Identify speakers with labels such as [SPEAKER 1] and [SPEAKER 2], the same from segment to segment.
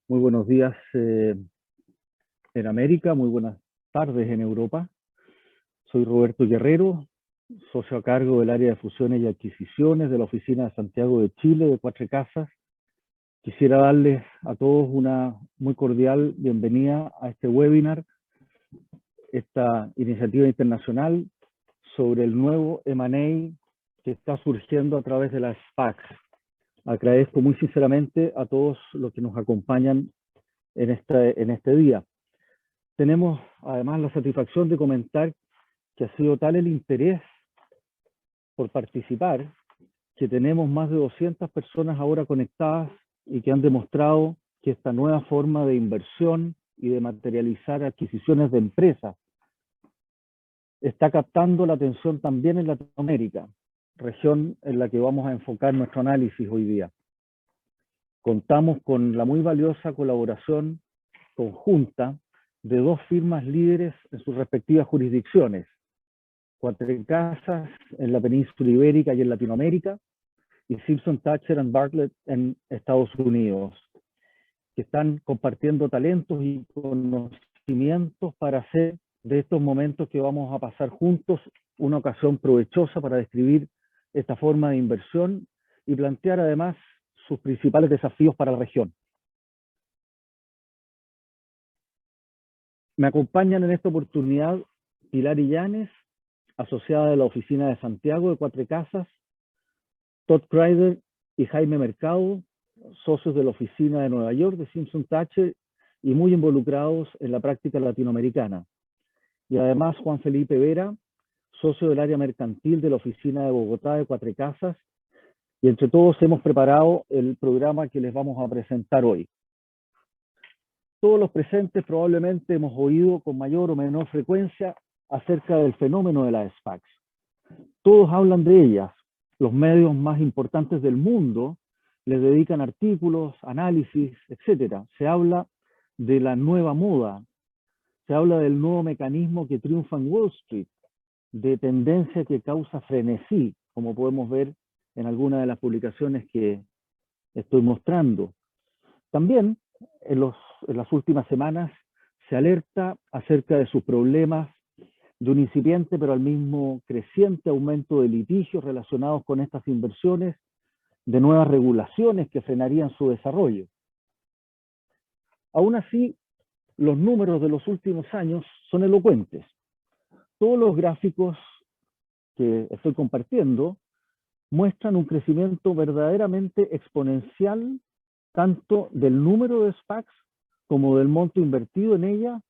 [SPEAKER 1] Muy buenos días en América, muy buenas tardes en Europa. Soy Roberto Guerrero, socio a cargo del área de fusiones y adquisiciones de la oficina de Santiago de Chile de Cuatro Casas. Quisiera darles a todos una muy cordial bienvenida a este webinar, esta iniciativa internacional sobre el nuevo M&A que está surgiendo a través de las SPACs. Agradezco muy sinceramente a todos los que nos acompañan en este día. Tenemos además la satisfacción de comentar que ha sido tal el interés por participar que tenemos más de 200 personas ahora conectadas y que han demostrado que esta nueva forma de inversión y de materializar adquisiciones de empresas está captando la atención también en Latinoamérica, región en la que vamos a enfocar nuestro análisis hoy día. Contamos con la muy valiosa colaboración conjunta de dos firmas líderes en sus respectivas jurisdicciones, Cuatro Casas en la península ibérica y en Latinoamérica, y Simpson Thacher and Bartlett en Estados Unidos, que están compartiendo talentos y conocimientos para hacer de estos momentos que vamos a pasar juntos una ocasión provechosa para describir esta forma de inversión y plantear además sus principales desafíos para la región. Me acompañan en esta oportunidad Pilar Illanes, asociada de la oficina de Santiago de Cuatro Casas, Todd Kreider y Jaime Mercado, socios de la oficina de Nueva York de Simpson Thacher y muy involucrados en la práctica latinoamericana. Y además Juan Felipe Vera, socio del área mercantil de la oficina de Bogotá de Cuatro Casas, y entre todos hemos preparado el programa que les vamos a presentar hoy. Todos los presentes probablemente hemos oído con mayor o menor frecuencia acerca del fenómeno de las SPACs. Todos hablan de ellas. Los medios más importantes del mundo les dedican artículos, análisis, etc. Se habla de la nueva moda, se habla del nuevo mecanismo que triunfa en Wall Street, de tendencia que causa frenesí, como podemos ver en algunas de las publicaciones que estoy mostrando. También en las últimas semanas se alerta acerca de sus problemas de un incipiente pero al mismo creciente aumento de litigios relacionados con estas inversiones, de nuevas regulaciones que frenarían su desarrollo. Aún así, los números de los últimos años son elocuentes. Todos los gráficos que estoy compartiendo muestran un crecimiento verdaderamente exponencial tanto del número de SPACs como del monto invertido en ella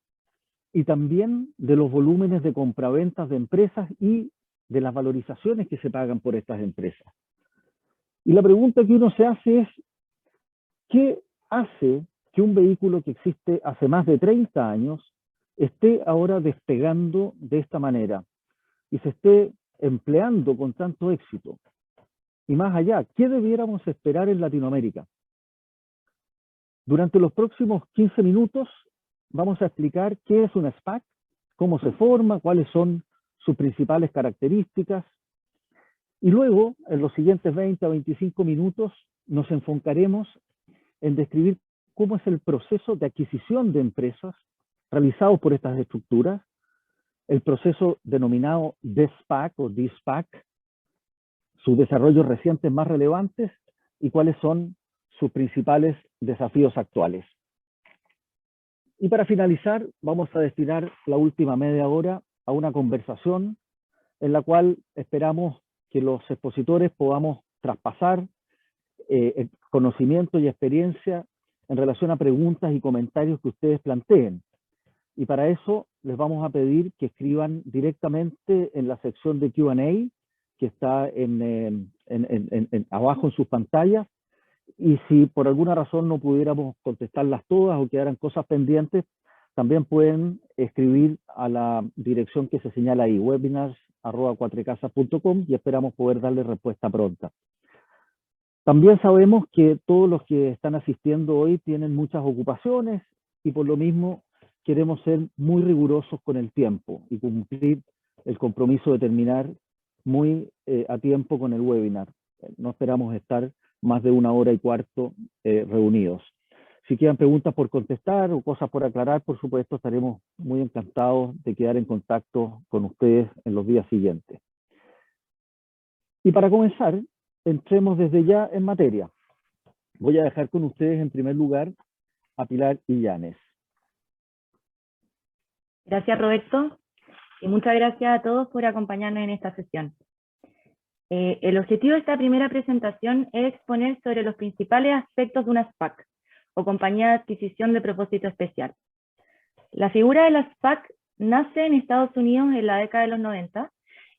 [SPEAKER 1] y también de los volúmenes de compraventas de empresas y de las valorizaciones que se pagan por estas empresas. Y la pregunta que uno se hace es, ¿qué hace que un vehículo que existe hace más de 30 años esté ahora despegando de esta manera y se esté empleando con tanto éxito? Y más allá, ¿qué debiéramos esperar en Latinoamérica? Durante los próximos 15 minutos vamos a explicar qué es una SPAC, cómo se forma, cuáles son sus principales características. Y luego, en los siguientes 20 a 25 minutos, nos enfocaremos en describir cómo es el proceso de adquisición de empresas realizado por estas estructuras, el proceso denominado de-SPAC o de-SPAC, sus desarrollos recientes más relevantes y cuáles son sus principales desafíos actuales. Y para finalizar, vamos a destinar la última media hora a una conversación en la cual esperamos que los expositores podamos traspasar conocimiento y experiencia en relación a preguntas y comentarios que ustedes planteen. Y para eso les vamos a pedir que escriban directamente en la sección de Q&A que está abajo en sus pantallas, y si por alguna razón no pudiéramos contestarlas todas o quedaran cosas pendientes, también pueden escribir a la dirección que se señala ahí, webinars@cuatrecasas.com, y esperamos poder darle respuesta pronta. También sabemos que todos los que están asistiendo hoy tienen muchas ocupaciones y por lo mismo queremos ser muy rigurosos con el tiempo y cumplir el compromiso de terminar muy a tiempo con el webinar. No esperamos estar más de 1 hora y cuarto reunidos. Si quedan preguntas por contestar o cosas por aclarar, por supuesto, estaremos muy encantados de quedar en contacto con ustedes en los días siguientes. Y para comenzar, entremos desde ya en materia. Voy a dejar con ustedes en primer lugar a Pilar Illanes.
[SPEAKER 2] Gracias, Roberto, y muchas gracias a todos por acompañarnos en esta sesión. El objetivo de esta primera presentación es exponer sobre los principales aspectos de una SPAC, o compañía de adquisición de propósito especial. La figura de la SPAC nace en Estados Unidos en la década de los 90,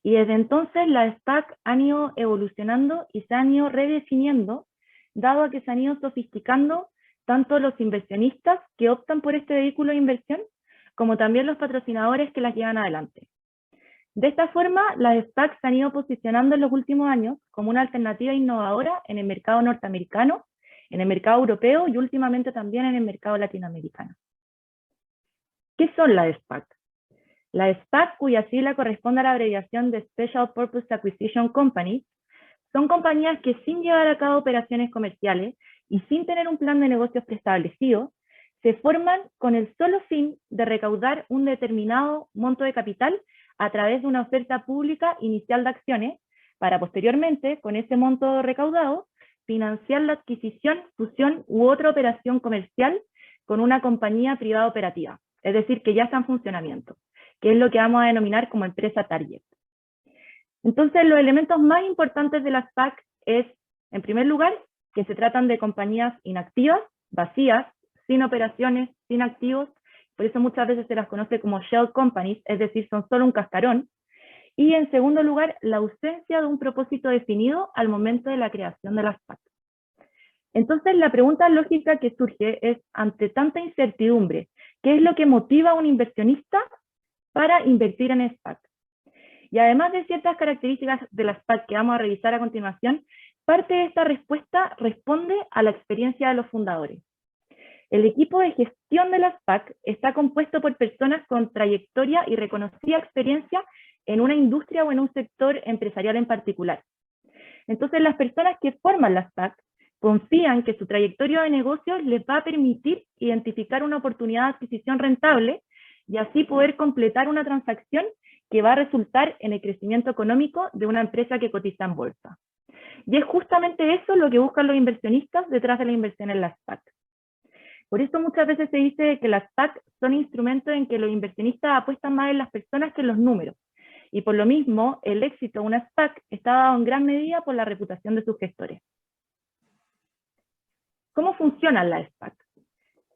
[SPEAKER 2] y desde entonces las SPAC han ido evolucionando y se han ido redefiniendo, dado a que se han ido sofisticando tanto los inversionistas que optan por este vehículo de inversión, como también los patrocinadores que las llevan adelante. De esta forma, las SPAC se han ido posicionando en los últimos años como una alternativa innovadora en el mercado norteamericano, en el mercado europeo y últimamente también en el mercado latinoamericano. ¿Qué son las SPAC? Las SPAC, cuya sigla corresponde a la abreviación de Special Purpose Acquisition Companies, son compañías que sin llevar a cabo operaciones comerciales y sin tener un plan de negocios preestablecido, se forman con el solo fin de recaudar un determinado monto de capital a través de una oferta pública inicial de acciones, para posteriormente, con ese monto recaudado, financiar la adquisición, fusión u otra operación comercial con una compañía privada operativa, es decir, que ya está en funcionamiento, que es lo que vamos a denominar como empresa target. Entonces, los elementos más importantes de la SPAC es, en primer lugar, que se tratan de compañías inactivas, vacías, sin operaciones, sin activos, por eso muchas veces se las conoce como shell companies, es decir, son solo un cascarón. Y en segundo lugar, la ausencia de un propósito definido al momento de la creación de la SPAC. Entonces, la pregunta lógica que surge es, ante tanta incertidumbre, ¿qué es lo que motiva a un inversionista para invertir en SPAC? Y además de ciertas características de la SPAC que vamos a revisar a continuación, parte de esta respuesta responde a la experiencia de los fundadores. El equipo de gestión de la SPAC está compuesto por personas con trayectoria y reconocida experiencia en una industria o en un sector empresarial en particular. Entonces, las personas que forman la SPAC confían que su trayectoria de negocios les va a permitir identificar una oportunidad de adquisición rentable y así poder completar una transacción que va a resultar en el crecimiento económico de una empresa que cotiza en bolsa. Y es justamente eso lo que buscan los inversionistas detrás de la inversión en la SPAC. Por eso muchas veces se dice que las SPAC son instrumentos en que los inversionistas apuestan más en las personas que en los números. Y por lo mismo, el éxito de una SPAC está dado en gran medida por la reputación de sus gestores. ¿Cómo funcionan las SPAC?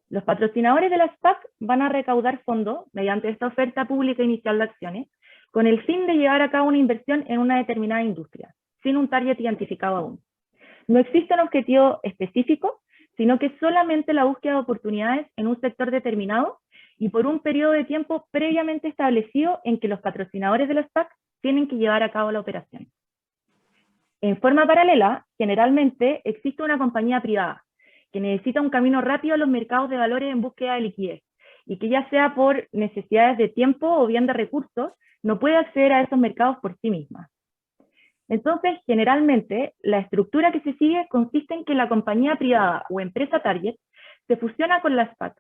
[SPEAKER 2] Los patrocinadores de la SPAC van a recaudar fondos mediante esta oferta pública inicial de acciones con el fin de llevar a cabo una inversión en una determinada industria, sin un target identificado aún. No existe un objetivo específico, sino que solamente la búsqueda de oportunidades en un sector determinado y por un periodo de tiempo previamente establecido en que los patrocinadores de la SPAC tienen que llevar a cabo la operación. En forma paralela, generalmente existe una compañía privada que necesita un camino rápido a los mercados de valores en búsqueda de liquidez y que ya sea por necesidades de tiempo o bien de recursos, no puede acceder a esos mercados por sí misma. Entonces, generalmente, la estructura que se sigue consiste en que la compañía privada o empresa target se fusiona con la SPAC,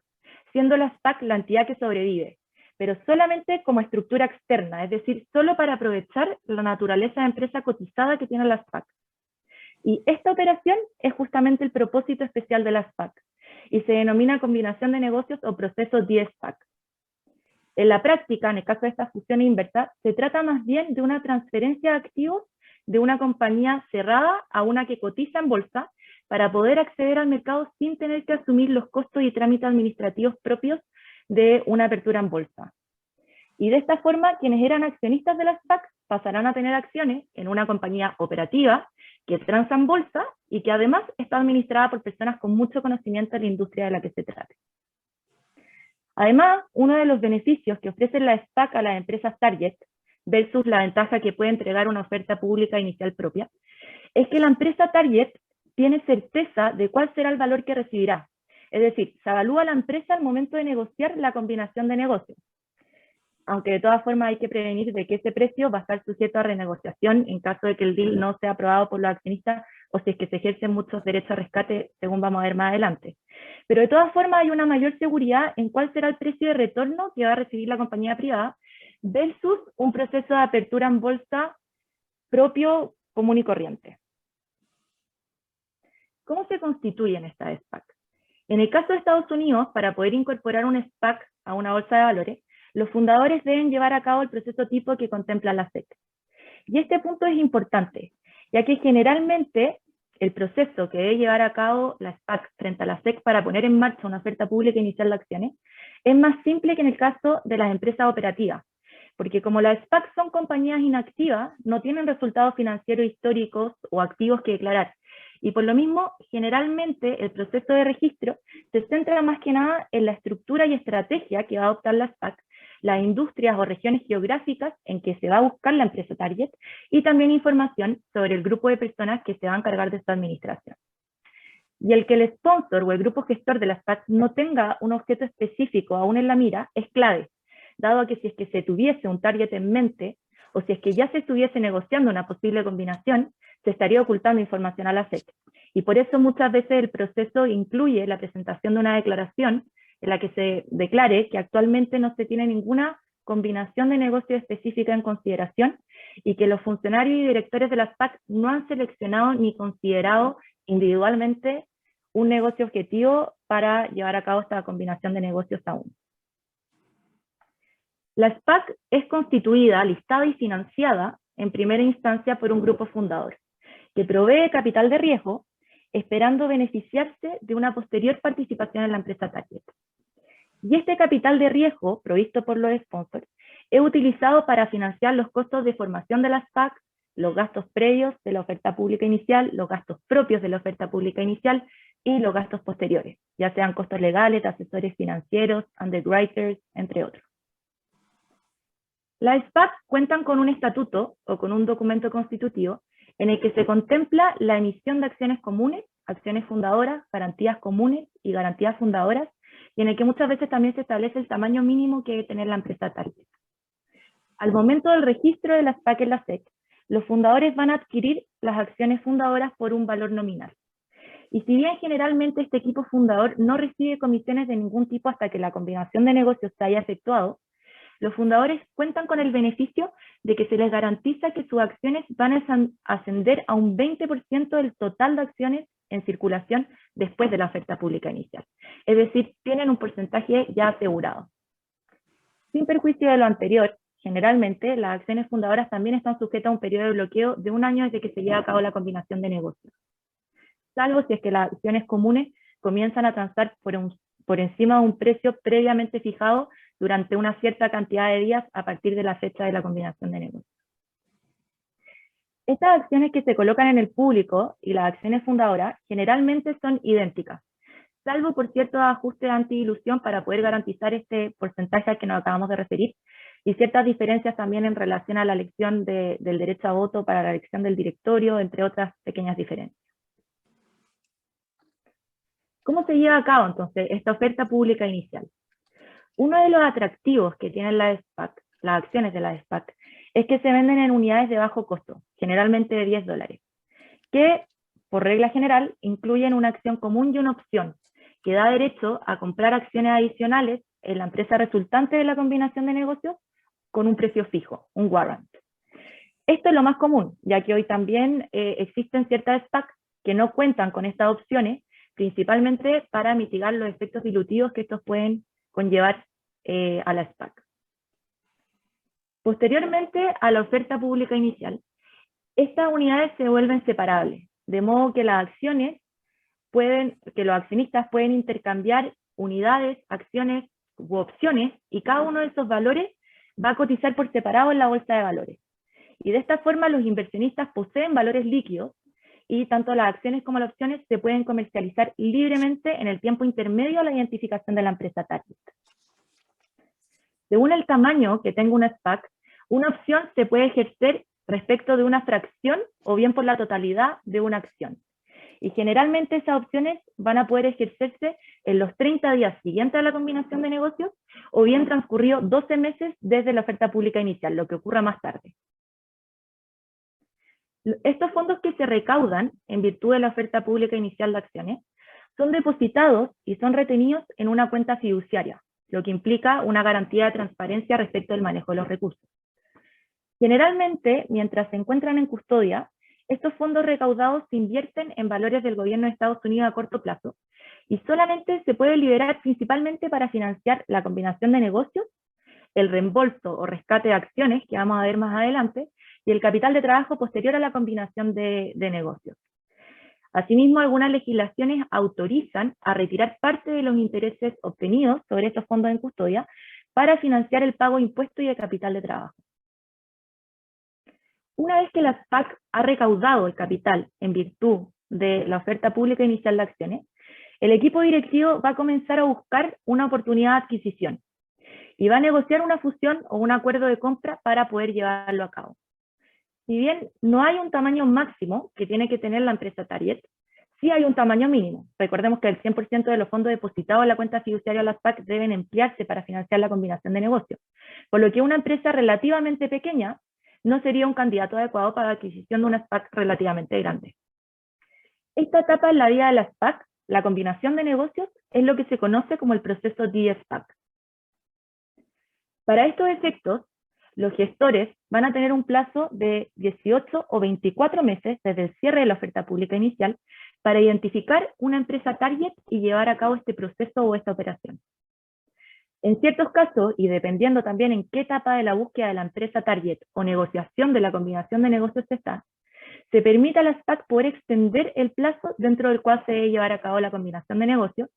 [SPEAKER 2] siendo la SPAC la entidad que sobrevive, pero solamente como estructura externa, es decir, solo para aprovechar la naturaleza de empresa cotizada que tiene la SPAC. Y esta operación es justamente el propósito especial de la SPAC, y se denomina combinación de negocios o proceso de-SPAC. En la práctica, en el caso de esta fusión inversa, se trata más bien de una transferencia de activos de una compañía cerrada a una que cotiza en bolsa para poder acceder al mercado sin tener que asumir los costos y trámites administrativos propios de una apertura en bolsa. Y de esta forma, quienes eran accionistas de la SPAC pasarán a tener acciones en una compañía operativa que transa en bolsa y que además está administrada por personas con mucho conocimiento de la industria de la que se trate. Además, uno de los beneficios que ofrece la SPAC a las empresas target versus la ventaja que puede entregar una oferta pública inicial propia, es que la empresa target tiene certeza de cuál será el valor que recibirá. Es decir, se evalúa la empresa al momento de negociar la combinación de negocios. Aunque de todas formas hay que prevenir de que ese precio va a estar sujeto a renegociación en caso de que el deal no sea aprobado por los accionistas o si es que se ejercen muchos derechos a rescate, según vamos a ver más adelante. Pero de todas formas hay una mayor seguridad en cuál será el precio de retorno que va a recibir la compañía privada versus un proceso de apertura en bolsa propio, común y corriente. ¿Cómo se constituyen estas SPAC? En el caso de Estados Unidos, para poder incorporar un SPAC a una bolsa de valores, los fundadores deben llevar a cabo el proceso tipo que contempla la SEC. Y este punto es importante, ya que generalmente el proceso que debe llevar a cabo la SPAC frente a la SEC para poner en marcha una oferta pública inicial de acciones es más simple que en el caso de las empresas operativas, porque como las SPAC son compañías inactivas, no tienen resultados financieros históricos o activos que declarar. Y por lo mismo, generalmente el proceso de registro se centra más que nada en la estructura y estrategia que va a adoptar la SPAC, las industrias o regiones geográficas en que se va a buscar la empresa target, y también información sobre el grupo de personas que se va a encargar de su administración. Y el que el sponsor o el grupo gestor de la SPAC no tenga un objeto específico aún en la mira es clave, dado que si es que se tuviese un target en mente, o si es que ya se estuviese negociando una posible combinación, se estaría ocultando información a la SEC. Y por eso muchas veces el proceso incluye la presentación de una declaración en la que se declare que actualmente no se tiene ninguna combinación de negocio específica en consideración y que los funcionarios y directores de la SPAC no han seleccionado ni considerado individualmente un negocio objetivo para llevar a cabo esta combinación de negocios aún. La SPAC es constituida, listada y financiada en primera instancia por un grupo fundador, que provee capital de riesgo, esperando beneficiarse de una posterior participación en la empresa target. Y este capital de riesgo, provisto por los sponsors, es utilizado para financiar los costos de formación de la SPAC, los gastos previos de la oferta pública inicial, los gastos propios de la oferta pública inicial y los gastos posteriores, ya sean costos legales, asesores financieros, underwriters, entre otros. Las SPAC cuentan con un estatuto o con un documento constitutivo en el que se contempla la emisión de acciones comunes, acciones fundadoras, garantías comunes y garantías fundadoras, y en el que muchas veces también se establece el tamaño mínimo que debe tener la empresa target. Al momento del registro de la SPAC en la SEC, los fundadores van a adquirir las acciones fundadoras por un valor nominal. Y si bien generalmente este equipo fundador no recibe comisiones de ningún tipo hasta que la combinación de negocios se haya efectuado, los fundadores cuentan con el beneficio de que se les garantiza que sus acciones van a ascender a un 20% del total de acciones en circulación después de la oferta pública inicial. Es decir, tienen un porcentaje ya asegurado. Sin perjuicio de lo anterior, generalmente las acciones fundadoras también están sujetas a un periodo de bloqueo de 1 año desde que se lleva a cabo la combinación de negocios, salvo si es que las acciones comunes comienzan a transar por encima de un precio previamente fijado durante una cierta cantidad de días a partir de la fecha de la combinación de negocios. Estas acciones que se colocan en el público y las acciones fundadoras generalmente son idénticas, salvo por ciertos ajustes anti-dilución para poder garantizar este porcentaje al que nos acabamos de referir, y ciertas diferencias también en relación a la elección del derecho a voto para la elección del directorio, entre otras pequeñas diferencias. ¿Cómo se lleva a cabo entonces esta oferta pública inicial? Uno de los atractivos que tienen las acciones de la SPAC, es que se venden en unidades de bajo costo, generalmente de $10, que por regla general incluyen una acción común y una opción, que da derecho a comprar acciones adicionales en la empresa resultante de la combinación de negocios con un precio fijo, un warrant. Esto es lo más común, ya que hoy también existen ciertas SPAC que no cuentan con estas opciones, principalmente para mitigar los efectos dilutivos que estos pueden conllevar a la SPAC. Posteriormente a la oferta pública inicial, estas unidades se vuelven separables, de modo que las acciones que los accionistas pueden intercambiar unidades, acciones u opciones, y cada uno de esos valores va a cotizar por separado en la bolsa de valores. Y de esta forma los inversionistas poseen valores líquidos, y tanto las acciones como las opciones se pueden comercializar libremente en el tiempo intermedio a la identificación de la empresa target. Según el tamaño que tenga una SPAC, una opción se puede ejercer respecto de una fracción o bien por la totalidad de una acción. Y generalmente esas opciones van a poder ejercerse en los 30 días siguientes a la combinación de negocios o bien transcurrido 12 meses desde la oferta pública inicial, lo que ocurra más tarde. Estos fondos que se recaudan en virtud de la oferta pública inicial de acciones son depositados y son retenidos en una cuenta fiduciaria, lo que implica una garantía de transparencia respecto del manejo de los recursos. Generalmente, mientras se encuentran en custodia, estos fondos recaudados se invierten en valores del gobierno de Estados Unidos a corto plazo y solamente se puede liberar principalmente para financiar la combinación de negocios, el reembolso o rescate de acciones, que vamos a ver más adelante, y el capital de trabajo posterior a la combinación de negocios. Asimismo, algunas legislaciones autorizan a retirar parte de los intereses obtenidos sobre estos fondos en custodia para financiar el pago de impuestos y de capital de trabajo. Una vez que la SPAC ha recaudado el capital en virtud de la oferta pública inicial de acciones, el equipo directivo va a comenzar a buscar una oportunidad de adquisición y va a negociar una fusión o un acuerdo de compra para poder llevarlo a cabo. Si bien no hay un tamaño máximo que tiene que tener la empresa Target, sí hay un tamaño mínimo. Recordemos que el 100% de los fondos depositados en la cuenta fiduciaria de la SPAC deben emplearse para financiar la combinación de negocios, por lo que una empresa relativamente pequeña no sería un candidato adecuado para la adquisición de una SPAC relativamente grande. Esta etapa en la vida de la SPAC, la combinación de negocios, es lo que se conoce como el proceso de-SPAC. Para estos efectos, los gestores van a tener un plazo de 18 o 24 meses desde el cierre de la oferta pública inicial para identificar una empresa target y llevar a cabo este proceso o esta operación. En ciertos casos, y dependiendo también en qué etapa de la búsqueda de la empresa target o negociación de la combinación de negocios está, se permite a la SPAC poder extender el plazo dentro del cual se debe llevar a cabo la combinación de negocios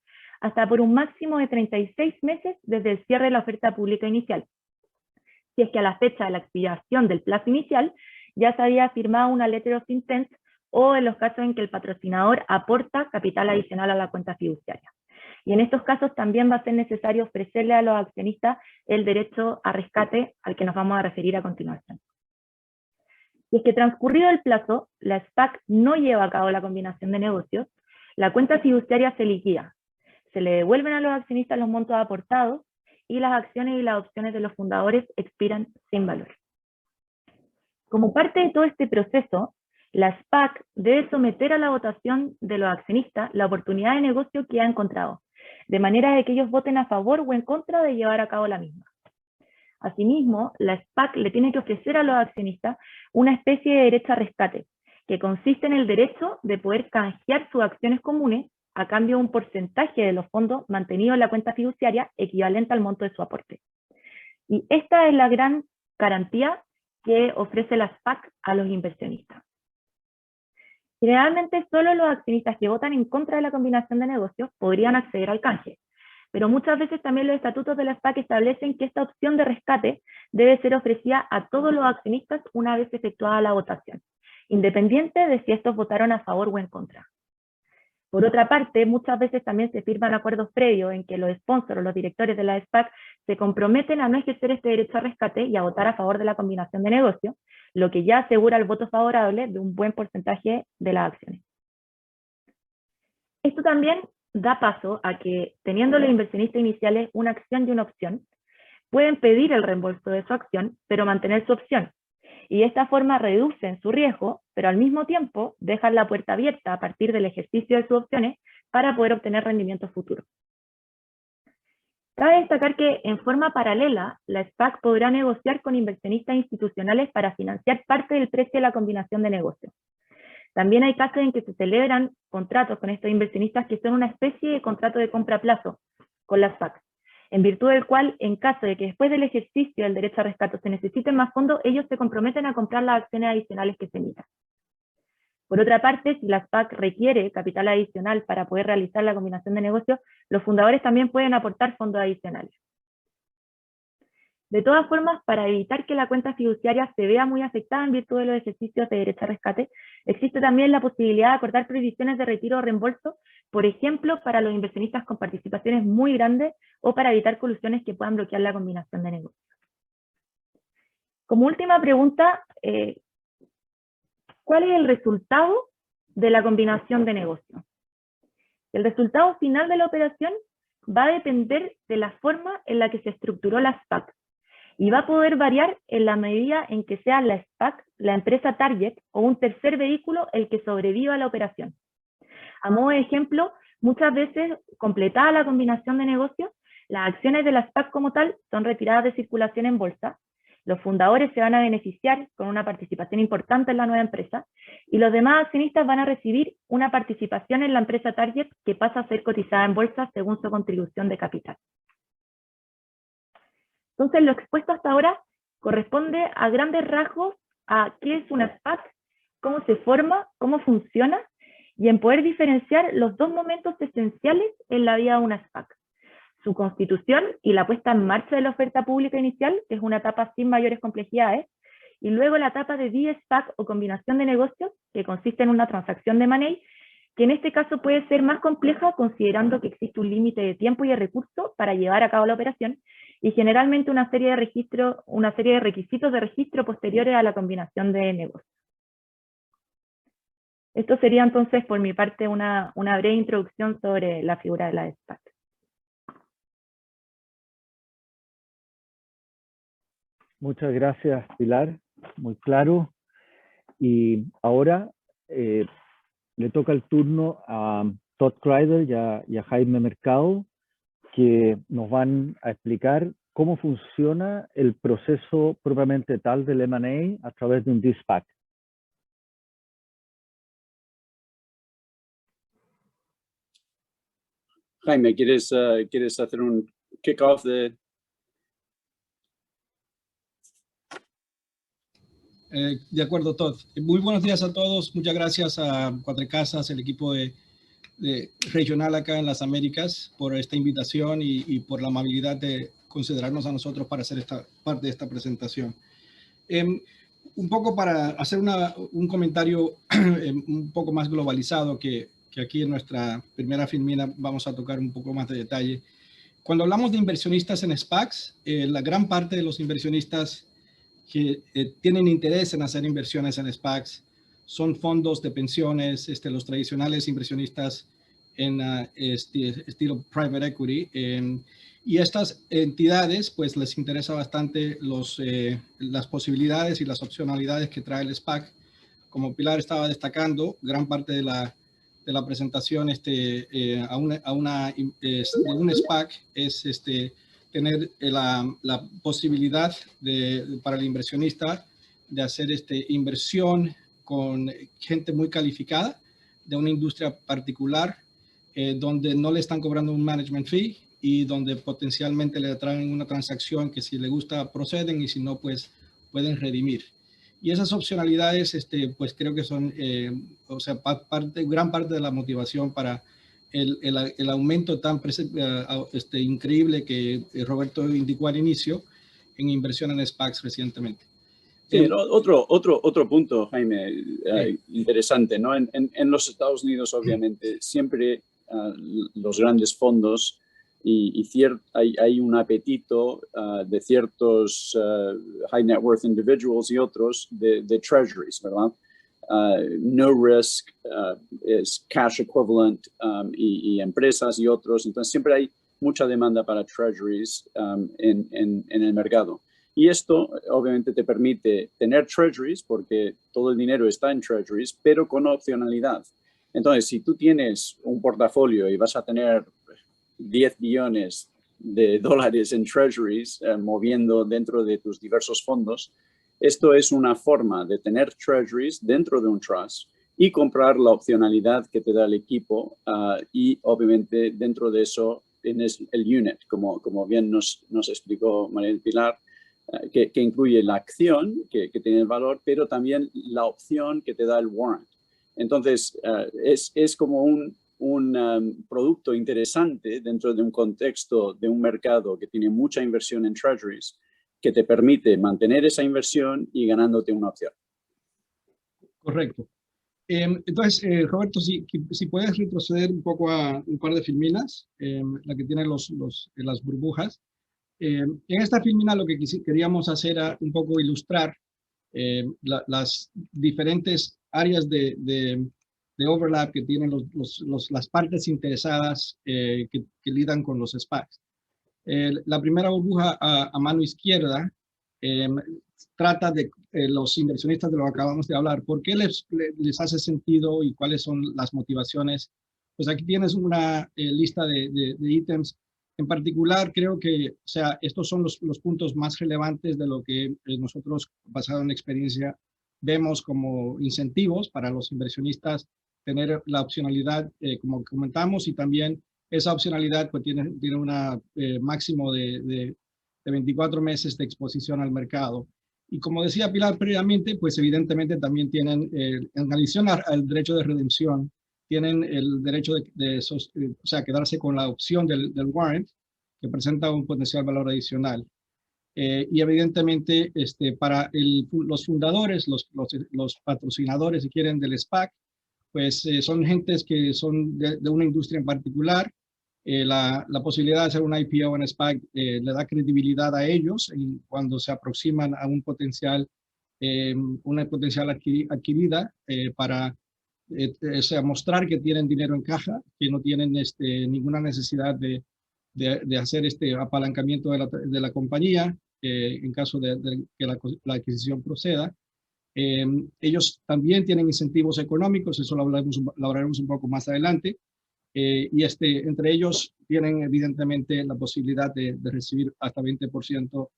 [SPEAKER 2] hasta por un máximo de 36 meses desde el cierre de la oferta pública inicial, si es que a la fecha de la expiración del plazo inicial ya se había firmado una letter of intent o en los casos en que el patrocinador aporta capital adicional a la cuenta fiduciaria. Y en estos casos también va a ser necesario ofrecerle a los accionistas el derecho a rescate al que nos vamos a referir a continuación. Si es que transcurrido el plazo, la SPAC no lleva a cabo la combinación de negocios, la cuenta fiduciaria se liquida, se le devuelven a los accionistas los montos aportados y las acciones y las opciones de los fundadores expiran sin valor. Como parte de todo este proceso, la SPAC debe someter a la votación de los accionistas la oportunidad de negocio que ha encontrado, de manera de que ellos voten a favor o en contra de llevar a cabo la misma. Asimismo, la SPAC le tiene que ofrecer a los accionistas una especie de derecho a rescate, que consiste en el derecho de poder canjear sus acciones comunes a cambio de un porcentaje de los fondos mantenidos en la cuenta fiduciaria equivalente al monto de su aporte. Y esta es la gran garantía que ofrece la SPAC a los inversionistas. Generalmente solo los accionistas que votan en contra de la combinación de negocios podrían acceder al canje, pero muchas veces también los estatutos de la SPAC establecen que esta opción de rescate debe ser ofrecida a todos los accionistas una vez efectuada la votación, independiente de si estos votaron a favor o en contra. Por otra parte, muchas veces también se firman acuerdos previos en que los sponsors o los directores de la SPAC se comprometen a no ejercer este derecho a rescate y a votar a favor de la combinación de negocios, lo que ya asegura el voto favorable de un buen porcentaje de las acciones. Esto también da paso a que, teniendo los inversionistas iniciales una acción y una opción, pueden pedir el reembolso de su acción, pero mantener su opción. Y de esta forma reducen su riesgo, pero al mismo tiempo dejan la puerta abierta a partir del ejercicio de sus opciones para poder obtener rendimientos futuros. Cabe destacar que en forma paralela, la SPAC podrá negociar con inversionistas institucionales para financiar parte del precio de la combinación de negocios. También hay casos en que se celebran contratos con estos inversionistas que son una especie de contrato de compra a plazo con la SPAC, en virtud del cual, en caso de que después del ejercicio del derecho a rescate se necesiten más fondos, ellos se comprometen a comprar las acciones adicionales que se emitan. Por otra parte, si la SPAC requiere capital adicional para poder realizar la combinación de negocios, los fundadores también pueden aportar fondos adicionales. De todas formas, para evitar que la cuenta fiduciaria se vea muy afectada en virtud de los ejercicios de derecho a rescate, existe también la posibilidad de acordar prohibiciones de retiro o reembolso, por ejemplo, para los inversionistas con participaciones muy grandes o para evitar colusiones que puedan bloquear la combinación de negocios. Como última pregunta, ¿cuál es el resultado de la combinación de negocios? El resultado final de la operación va a depender de la forma en la que se estructuró la SPAC y va a poder variar en la medida en que sea la SPAC, la empresa target o un tercer vehículo el que sobreviva a la operación. A modo de ejemplo, muchas veces, completada la combinación de negocios, las acciones de la SPAC como tal son retiradas de circulación en bolsa, los fundadores se van a beneficiar con una participación importante en la nueva empresa y los demás accionistas van a recibir una participación en la empresa target que pasa a ser cotizada en bolsa según su contribución de capital. Entonces, lo expuesto hasta ahora corresponde a grandes rasgos a qué es una SPAC, cómo se forma, cómo funciona, y en poder diferenciar los dos momentos esenciales en la vida de una SPAC: su constitución y la puesta en marcha de la oferta pública inicial, que es una etapa sin mayores complejidades, y luego la etapa de de-SPAC o combinación de negocios, que consiste en una transacción de money, que en este caso puede ser más compleja considerando que existe un límite de tiempo y de recursos para llevar a cabo la operación, y generalmente una serie de requisitos de registro posteriores a la combinación de negocios. Esto sería entonces por mi parte una breve introducción sobre la figura de la SPAC.
[SPEAKER 1] Muchas gracias, Pilar, muy claro. Y ahora le toca el turno a Todd Kreider y a Jaime Mercado, que nos van a explicar cómo funciona el proceso propiamente tal del M&A a través de un de-SPAC.
[SPEAKER 3] Jaime, ¿quieres hacer un kickoff de...?
[SPEAKER 4] De acuerdo, Todd. Muy buenos días a todos. Muchas gracias a Cuatro Casas, el equipo de regional acá en las Américas, por esta invitación y por la amabilidad de considerarnos a nosotros para hacer esta parte de esta presentación. Un poco para hacer un comentario un poco más globalizado que aquí en nuestra primera filmina vamos a tocar un poco más de detalle. Cuando hablamos de inversionistas en SPACs, la gran parte de los inversionistas que tienen interés en hacer inversiones en SPACs son fondos de pensiones, los tradicionales inversionistas en estilo private equity. Y estas entidades, pues les interesa bastante las posibilidades y las opcionalidades que trae el SPAC. Como Pilar estaba destacando, gran parte de la presentación a un SPAC es tener la posibilidad para el inversionista de hacer inversión con gente muy calificada de una industria particular, donde no le están cobrando un management fee y donde potencialmente le traen una transacción que si le gusta proceden y si no, pues pueden redimir. Y esas opcionalidades, pues creo que son, gran parte de la motivación para el aumento tan increíble que Roberto indicó al inicio en inversión en SPACs recientemente.
[SPEAKER 3] Sí, otro punto, Jaime, interesante, ¿no? En los Estados Unidos, obviamente, siempre los grandes fondos hay un apetito de ciertos high net worth individuals y otros de treasuries, ¿verdad? No risk es cash equivalent y empresas y otros. Entonces, siempre hay mucha demanda para treasuries en el mercado. Y esto, obviamente, te permite tener treasuries porque todo el dinero está en treasuries, pero con opcionalidad. Entonces, si tú tienes un portafolio y vas a tener 10 billones de dólares en treasuries moviendo dentro de tus diversos fondos, esto es una forma de tener treasuries dentro de un trust y comprar la opcionalidad que te da el equipo y obviamente dentro de eso tienes el unit, como bien nos explicó María del Pilar, que incluye la acción que tiene el valor, pero también la opción que te da el warrant. Entonces, es como un producto interesante dentro de un contexto de un mercado que tiene mucha inversión en treasuries, que te permite mantener esa inversión y ganándote una opción.
[SPEAKER 4] Correcto. Entonces, Roberto, si puedes retroceder un poco a un par de filminas, la que tiene las burbujas. En esta filmina lo que queríamos hacer era un poco ilustrar las diferentes áreas de overlap que tienen las partes interesadas que lidan con los SPACs. La primera burbuja a mano izquierda trata de los inversionistas de lo que acabamos de hablar. ¿Por qué les hace sentido y cuáles son las motivaciones? Pues aquí tienes una lista de ítems. En particular, creo que, o sea, estos son los puntos más relevantes de lo que nosotros, basado en experiencia, vemos como incentivos para los inversionistas, tener la opcionalidad, como comentamos, y también esa opcionalidad pues tiene una máximo de 24 meses de exposición al mercado. Y como decía Pilar previamente, pues evidentemente también tienen, en adición al derecho de redención, tienen el derecho o sea, quedarse con la opción del warrant, que presenta un potencial valor adicional. Y evidentemente, para los fundadores, los patrocinadores, si quieren, del SPAC, pues son gentes que son de una industria en particular. La posibilidad de hacer un IPO en SPAC le da credibilidad a ellos cuando se aproximan a una potencial adquirida para o sea, mostrar que tienen dinero en caja, que no tienen ninguna necesidad de hacer este apalancamiento de la compañía en caso de que la adquisición proceda. Ellos también tienen incentivos económicos, eso lo hablaremos un poco más adelante, y entre ellos tienen evidentemente la posibilidad de recibir hasta 20%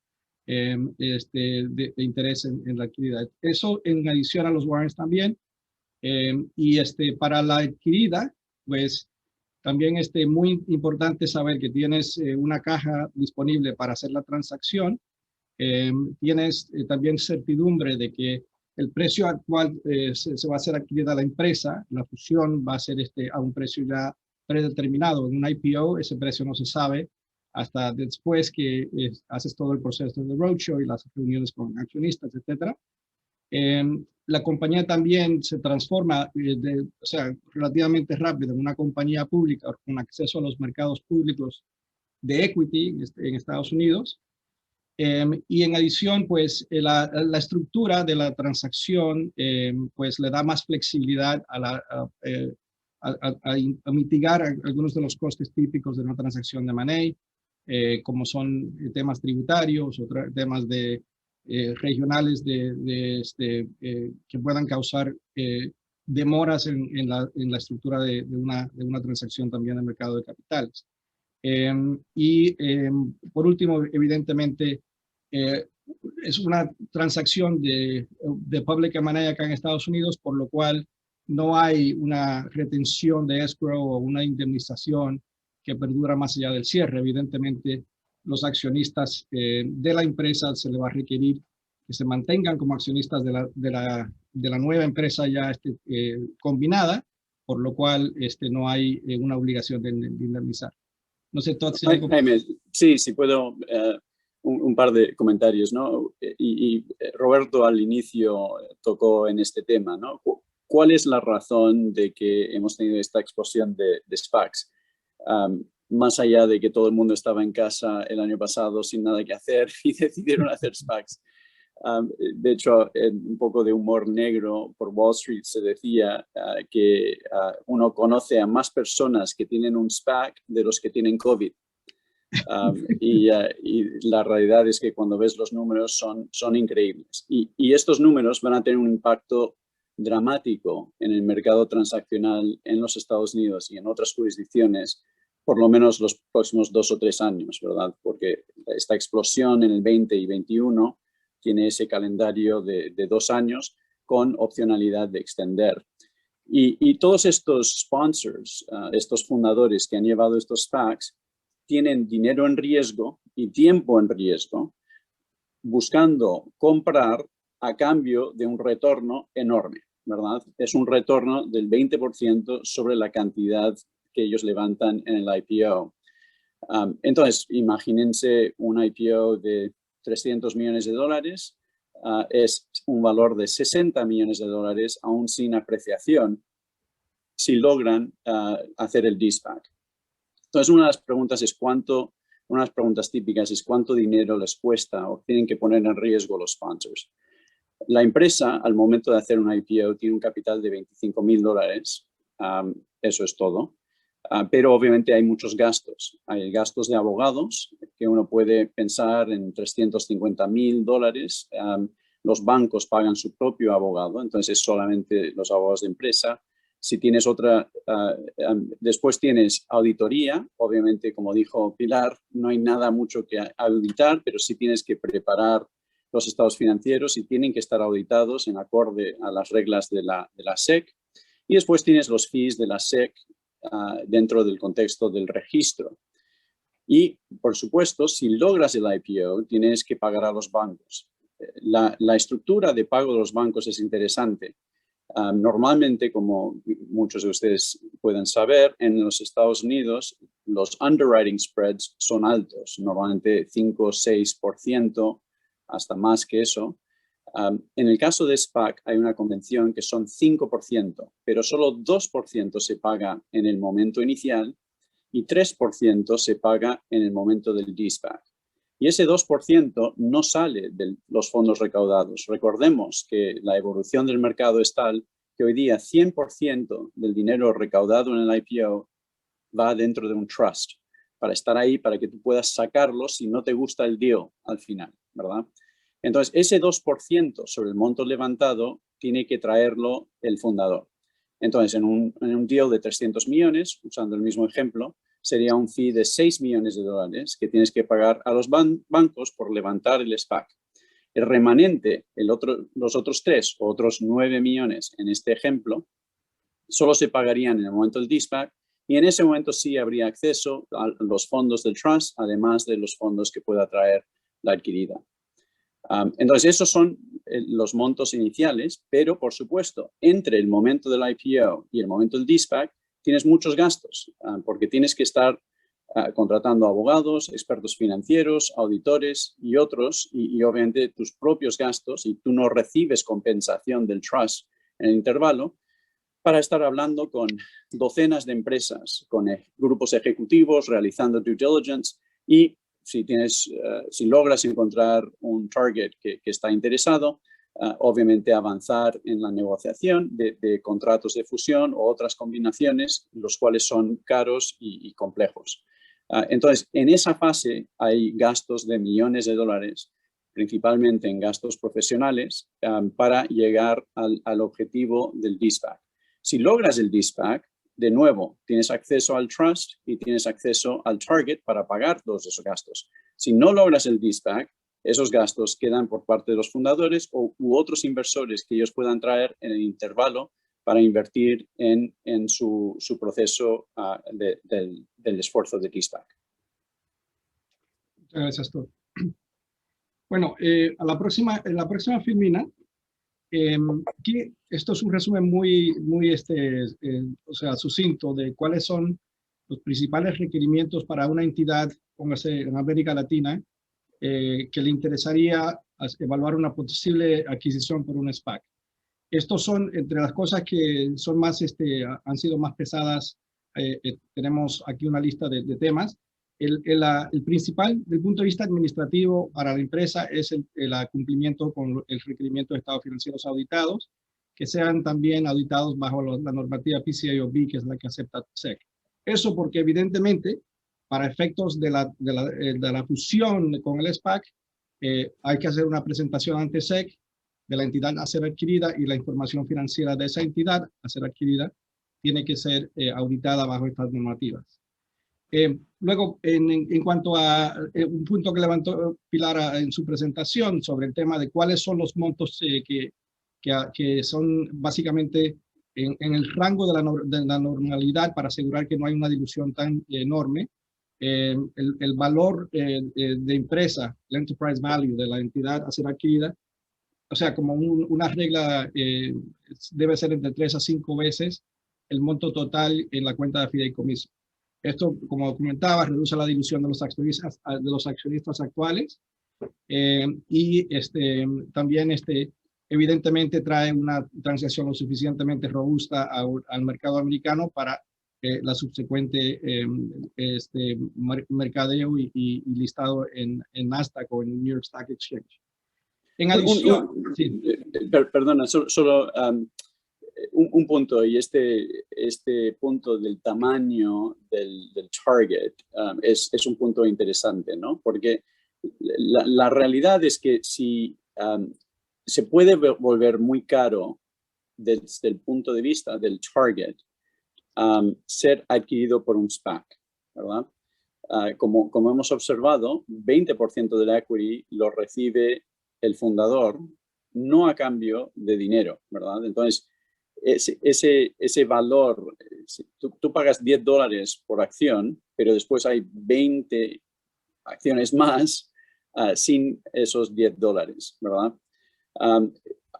[SPEAKER 4] de interés en la actividad. Eso en adición a los warrants también. Y para la adquirida, pues también muy importante saber que tienes una caja disponible para hacer la transacción. Tienes también certidumbre de que el precio actual se va a hacer adquirida la empresa, la fusión va a ser a un precio ya predeterminado. En un IPO ese precio no se sabe hasta después que haces todo el proceso de roadshow y las reuniones con accionistas, etcétera. La compañía también se transforma o sea, relativamente rápido en una compañía pública con acceso a los mercados públicos de equity en Estados Unidos. Y en adición, pues la estructura de la transacción pues le da más flexibilidad a mitigar algunos de los costes típicos de una transacción de M&A, como son temas tributarios, temas regionales que puedan causar demoras en la estructura de una transacción también en el mercado de capitales. Por último, evidentemente, es una transacción de public M&A acá en Estados Unidos, por lo cual no hay una retención de escrow o una indemnización que perdura más allá del cierre. Evidentemente, los accionistas de la empresa se le va a requerir que se mantengan como accionistas de la nueva empresa ya combinada, por lo cual no hay una obligación de indemnizar. No sé, Todd, si
[SPEAKER 3] Jaime, sí, puedo un par de comentarios, ¿no? Y Roberto al inicio tocó en este tema, ¿no? ¿Cuál es la razón de que hemos tenido esta explosión de SPACs? Más allá de que todo el mundo estaba en casa el año pasado sin nada que hacer y decidieron hacer SPACs. De hecho, en un poco de humor negro por Wall Street se decía que uno conoce a más personas que tienen un SPAC de los que tienen COVID. Y la realidad es que cuando ves los números son increíbles. Y estos números van a tener un impacto dramático en el mercado transaccional en los Estados Unidos y en otras jurisdicciones, por lo menos los próximos 2 o 3 años, ¿verdad? Porque esta explosión en el 20 y 21 tiene ese calendario de 2 años con opcionalidad de extender. Y todos estos sponsors, estos fundadores que han llevado estos SPACs, tienen dinero en riesgo y tiempo en riesgo, buscando comprar a cambio de un retorno enorme, ¿verdad? Es un retorno del 20% sobre la cantidad que ellos levantan en el IPO. Entonces, imagínense un IPO de $300 millones, es un valor de $60 millones, aún sin apreciación, si logran hacer el de-SPAC. Entonces, una de las preguntas típicas es cuánto dinero les cuesta o tienen que poner en riesgo los sponsors. La empresa, al momento de hacer un IPO, tiene un capital de $25,000. Eso es todo. Pero obviamente hay muchos gastos. Hay gastos de abogados que uno puede pensar en $350,000. Los bancos pagan su propio abogado, entonces es solamente los abogados de empresa. Si tienes después tienes auditoría, obviamente como dijo Pilar, no hay nada mucho que auditar, pero sí tienes que preparar los estados financieros y tienen que estar auditados en acorde a las reglas de la SEC. Y después tienes los fees de la SEC dentro del contexto del registro. Y, por supuesto, si logras el IPO, tienes que pagar a los bancos. La estructura de pago de los bancos es interesante. Normalmente, como muchos de ustedes pueden saber, en los Estados Unidos los underwriting spreads son altos, normalmente 5 o 6%, hasta más que eso. En el caso de SPAC hay una convención que son 5%, pero solo 2% se paga en el momento inicial y 3% se paga en el momento del de-SPAC. Y ese 2% no sale de los fondos recaudados. Recordemos que la evolución del mercado es tal que hoy día 100% del dinero recaudado en el IPO va dentro de un trust para estar ahí, para que tú puedas sacarlo si no te gusta el deal al final, ¿verdad? Entonces, ese 2% sobre el monto levantado tiene que traerlo el fundador. Entonces, en un deal de 300 millones, usando el mismo ejemplo, sería un fee de $6 millones que tienes que pagar a los bancos por levantar el SPAC. El remanente, los otros 3 o otros 9 millones en este ejemplo, solo se pagarían en el momento del de-SPAC y en ese momento sí habría acceso a los fondos del trust, además de los fondos que pueda traer la adquirida. Entonces, esos son los montos iniciales, pero por supuesto, entre el momento del IPO y el momento del de-SPAC, tienes muchos gastos, porque tienes que estar contratando abogados, expertos financieros, auditores y otros, y obviamente tus propios gastos, y tú no recibes compensación del trust en el intervalo, para estar hablando con docenas de empresas, con grupos ejecutivos, realizando due diligence y si logras encontrar un target que está interesado, obviamente avanzar en la negociación de contratos de fusión o otras combinaciones, los cuales son caros y complejos. Entonces, en esa fase hay gastos de millones de dólares, principalmente en gastos profesionales, para llegar al objetivo del de-SPAC. Si logras el de-SPAC, de nuevo, tienes acceso al trust y tienes acceso al target para pagar todos esos gastos. Si no logras el de-SPAC, esos gastos quedan por parte de los fundadores u otros inversores que ellos puedan traer en el intervalo para invertir en su proceso del esfuerzo de de-SPAC.
[SPEAKER 4] Muchas gracias, Todd. Bueno, en la próxima filmina, aquí esto es un resumen muy sucinto de cuáles son los principales requerimientos para una entidad, póngase en América Latina, que le interesaría evaluar una posible adquisición por un SPAC. Estos son entre las cosas que son más, han sido más pesadas. Tenemos aquí una lista de temas. El principal, desde el punto de vista administrativo para la empresa, es el cumplimiento con el requerimiento de estados financieros auditados, que sean también auditados bajo la normativa PCAOB, que es la que acepta SEC. Eso porque evidentemente, para efectos de la fusión con el SPAC, hay que hacer una presentación ante SEC de la entidad a ser adquirida y la información financiera de esa entidad a ser adquirida tiene que ser auditada bajo estas normativas. Luego, en cuanto a un punto que levantó Pilar en su presentación sobre el tema de cuáles son los montos que son básicamente en el rango de la normalidad para asegurar que no hay una dilución tan enorme, el valor de empresa, el enterprise value de la entidad a ser adquirida, o sea, como una regla, debe ser entre 3 a 5 veces el monto total en la cuenta de fideicomiso. Esto, como comentaba, reduce la dilución de los accionistas actuales y también evidentemente trae una transacción lo suficientemente robusta al mercado americano para la subsecuente mercadeo y listado en Nasdaq o en New York Stock Exchange. En adición,
[SPEAKER 3] perdona, solo un punto, y este punto del tamaño del target es un punto interesante, ¿no? Porque la realidad es que si se puede volver muy caro desde el punto de vista del target ser adquirido por un SPAC, ¿verdad? Como hemos observado, 20% del equity lo recibe el fundador, no a cambio de dinero, ¿verdad? Entonces, ese valor, tú pagas $10 por acción, pero después hay 20 acciones más sin esos $10, ¿verdad?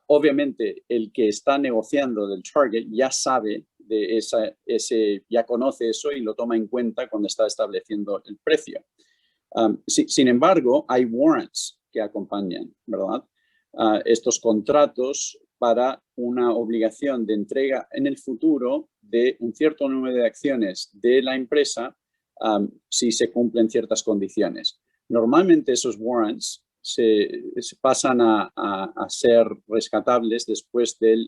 [SPEAKER 3] Obviamente, el que está negociando del target ya sabe de ya conoce eso y lo toma en cuenta cuando está estableciendo el precio. Sin embargo, hay warrants que acompañan, ¿verdad? Estos contratos para una obligación de entrega en el futuro de un cierto número de acciones de la empresa si se cumplen ciertas condiciones. Normalmente esos warrants se pasan a ser rescatables después que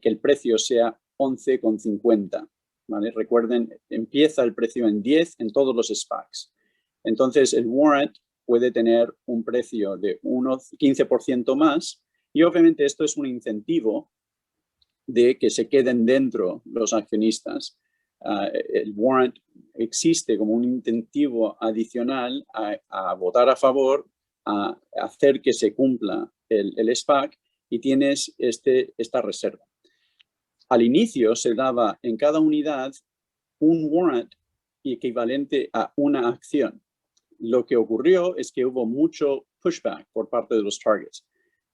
[SPEAKER 3] el precio sea 11,50, ¿vale? Recuerden, empieza el precio en 10 en todos los SPACs. Entonces, el warrant puede tener un precio de 15% más y obviamente esto es un incentivo de que se queden dentro los accionistas. El warrant existe como un incentivo adicional a votar a favor, a hacer que se cumpla el SPAC y tienes esta reserva. Al inicio se daba en cada unidad un warrant equivalente a una acción. Lo que ocurrió es que hubo mucho pushback por parte de los targets.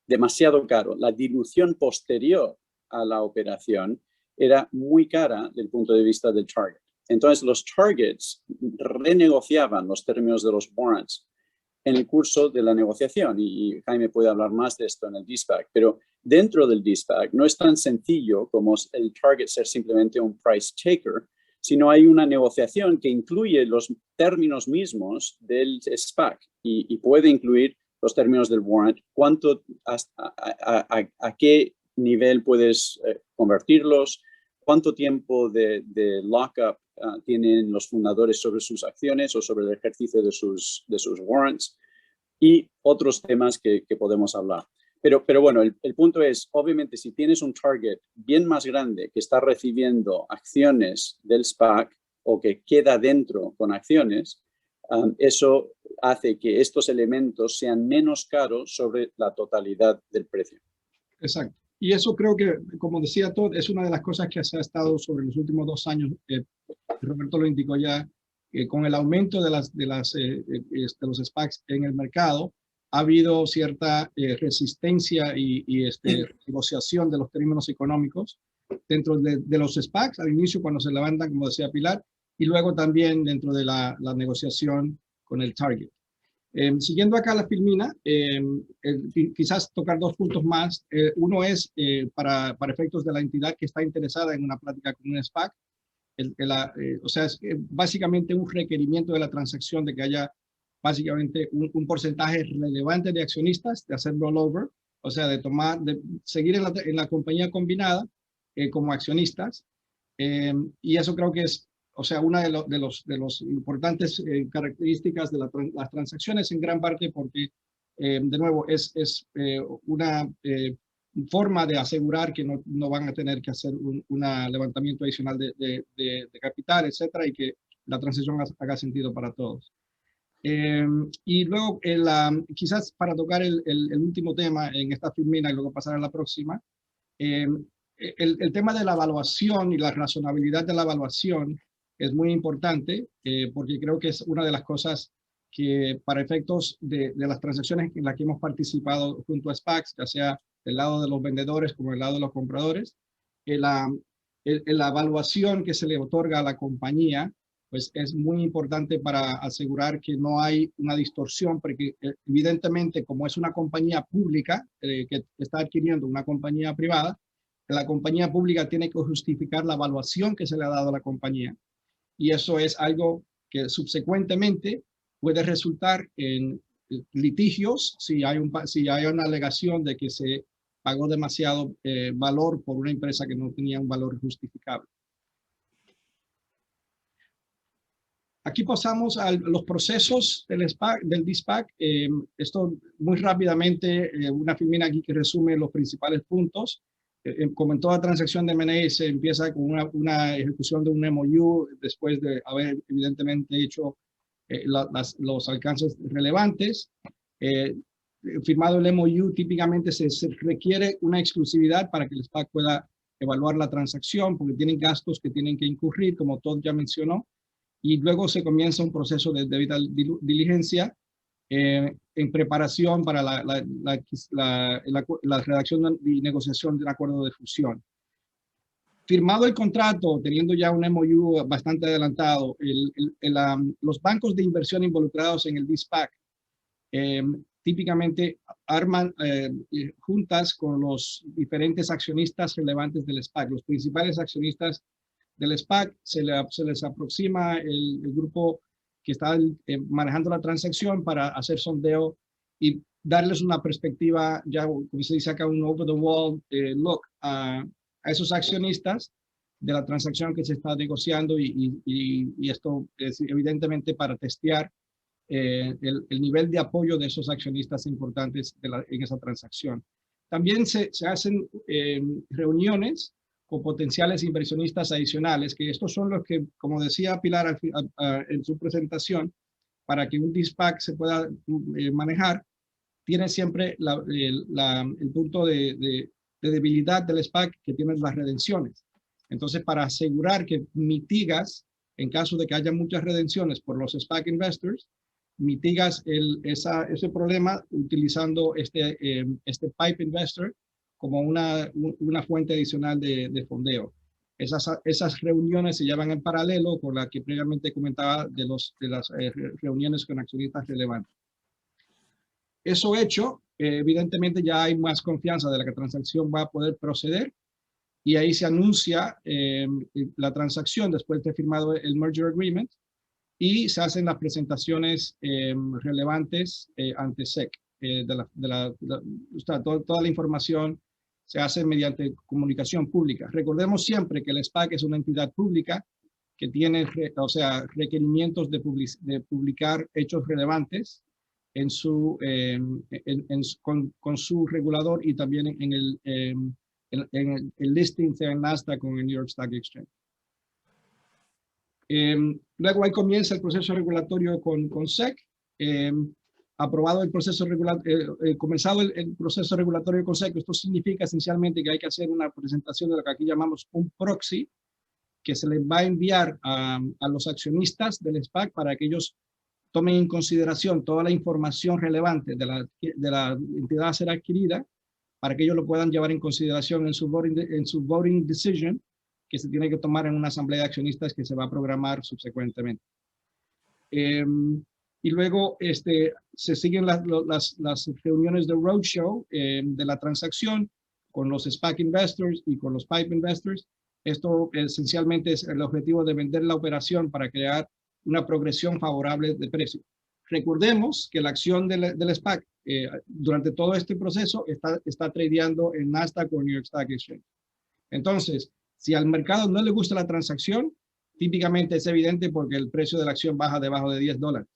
[SPEAKER 3] Demasiado caro. La dilución posterior a la operación era muy cara desde el punto de vista del target. Entonces, los targets renegociaban los términos de los warrants en el curso de la negociación. Y Jaime puede hablar más de esto en el de-SPAC. Pero dentro del de-SPAC no es tan sencillo como el target ser simplemente un price taker, sino hay una negociación que incluye los términos mismos del SPAC y puede incluir los términos del warrant, a qué nivel puedes convertirlos, cuánto tiempo de lockup tienen los fundadores sobre sus acciones o sobre el ejercicio de sus warrants y otros temas que podemos hablar. Pero bueno, el punto es, obviamente, si tienes un target bien más grande que está recibiendo acciones del SPAC o que queda dentro con acciones, eso hace que estos elementos sean menos caros sobre la totalidad del precio.
[SPEAKER 4] Exacto. Y eso creo que, como decía Todd, es una de las cosas que se ha estado sobre los últimos 2 años. Roberto lo indicó ya, con el aumento de los SPACs en el mercado, ha habido cierta resistencia y negociación de los términos económicos dentro de los SPACs, al inicio cuando se levantan, como decía Pilar, y luego también dentro de la negociación con el target. Siguiendo acá la filmina, quizás tocar 2 puntos más. Uno es para efectos de la entidad que está interesada en una plática con un SPAC, o sea, es básicamente un requerimiento de la transacción de que haya básicamente un porcentaje relevante de accionistas, de hacer rollover, o sea, de seguir en la compañía combinada como accionistas. Y eso creo que es, o sea, una de los importantes características de las transacciones, en gran parte porque, de nuevo, es una forma de asegurar que no van a tener que hacer un levantamiento adicional de capital, etcétera, y que la transacción haga sentido para todos. Y luego, quizás para tocar el último tema en esta filmina y luego pasar a la próxima, el tema de la evaluación y la razonabilidad de la evaluación es muy importante porque creo que es una de las cosas que para efectos de las transacciones en las que hemos participado junto a SPACs, ya sea del lado de los vendedores como del lado de los compradores, la evaluación que se le otorga a la compañía pues es muy importante para asegurar que no hay una distorsión, porque evidentemente como es una compañía pública que está adquiriendo una compañía privada, la compañía pública tiene que justificar la evaluación que se le ha dado a la compañía. Y eso es algo que subsecuentemente puede resultar en litigios si hay una alegación de que se pagó demasiado valor por una empresa que no tenía un valor justificable. Aquí pasamos a los procesos del de-SPAC. Esto muy rápidamente, una filmina aquí que resume los principales puntos. Como en toda transacción de M&A, se empieza con una ejecución de un MOU después de haber evidentemente hecho los alcances relevantes. Firmado el MOU, típicamente se requiere una exclusividad para que el SPAC pueda evaluar la transacción, porque tienen gastos que tienen que incurrir, como Todd ya mencionó. Y luego se comienza un proceso de debida diligencia en preparación para la redacción y negociación de un acuerdo de fusión. Firmado el contrato, teniendo ya un MOU bastante adelantado, los bancos de inversión involucrados en el de-SPAC típicamente arman juntas con los diferentes accionistas relevantes del SPAC. Los principales accionistas del SPAC, se les aproxima el grupo que está manejando la transacción para hacer sondeo y darles una perspectiva, ya como se dice acá, un over the wall look a esos accionistas de la transacción que se está negociando y esto es evidentemente para testear el nivel de apoyo de esos accionistas importantes en esa transacción. También se hacen reuniones con potenciales inversionistas adicionales, que estos son los que, como decía Pilar en su presentación, para que un de-SPAC se pueda manejar, tiene siempre el punto de debilidad del SPAC, que tiene las redenciones. Entonces, para asegurar que mitigas, en caso de que haya muchas redenciones por los SPAC investors, mitigas ese problema utilizando este pipe investor como una fuente adicional de fondeo. Esas reuniones se llevan en paralelo con la que previamente comentaba de las reuniones con accionistas relevantes. Eso hecho, evidentemente ya hay más confianza de la que la transacción va a poder proceder y ahí se anuncia la transacción después de firmado el merger agreement y se hacen las presentaciones relevantes ante SEC. Toda la información se hace mediante comunicación pública. Recordemos siempre que el SPAC es una entidad pública que tiene requerimientos de publicar hechos relevantes con su regulador y también en el listing en Nasdaq con el New York Stock Exchange. Luego ahí comienza el proceso regulatorio con SEC. Aprobado el proceso comenzado el proceso regulatorio con SEC, esto significa esencialmente que hay que hacer una presentación de lo que aquí llamamos un proxy, que se les va a enviar a los accionistas del SPAC para que ellos tomen en consideración toda la información relevante de la entidad a ser adquirida, para que ellos lo puedan llevar en consideración en su voting decision, que se tiene que tomar en una asamblea de accionistas que se va a programar subsecuentemente. Y luego se siguen las reuniones de roadshow de la transacción con los SPAC investors y con los pipe investors. Esto esencialmente es el objetivo de vender la operación para crear una progresión favorable de precio. Recordemos que la acción del SPAC durante todo este proceso está tradeando en Nasdaq o New York Stock Exchange. Entonces, si al mercado no le gusta la transacción, típicamente es evidente porque el precio de la acción baja debajo de $10.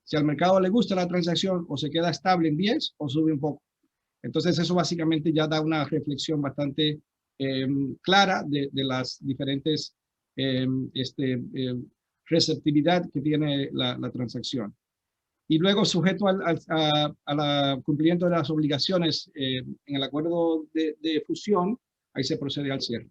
[SPEAKER 4] Si al mercado le gusta la transacción, o se queda estable en 10 o sube un poco. Entonces, eso básicamente ya da una reflexión bastante clara de las diferentes receptividad que tiene la transacción. Y luego, sujeto al cumplimiento de las obligaciones en el acuerdo de fusión, ahí se procede al cierre.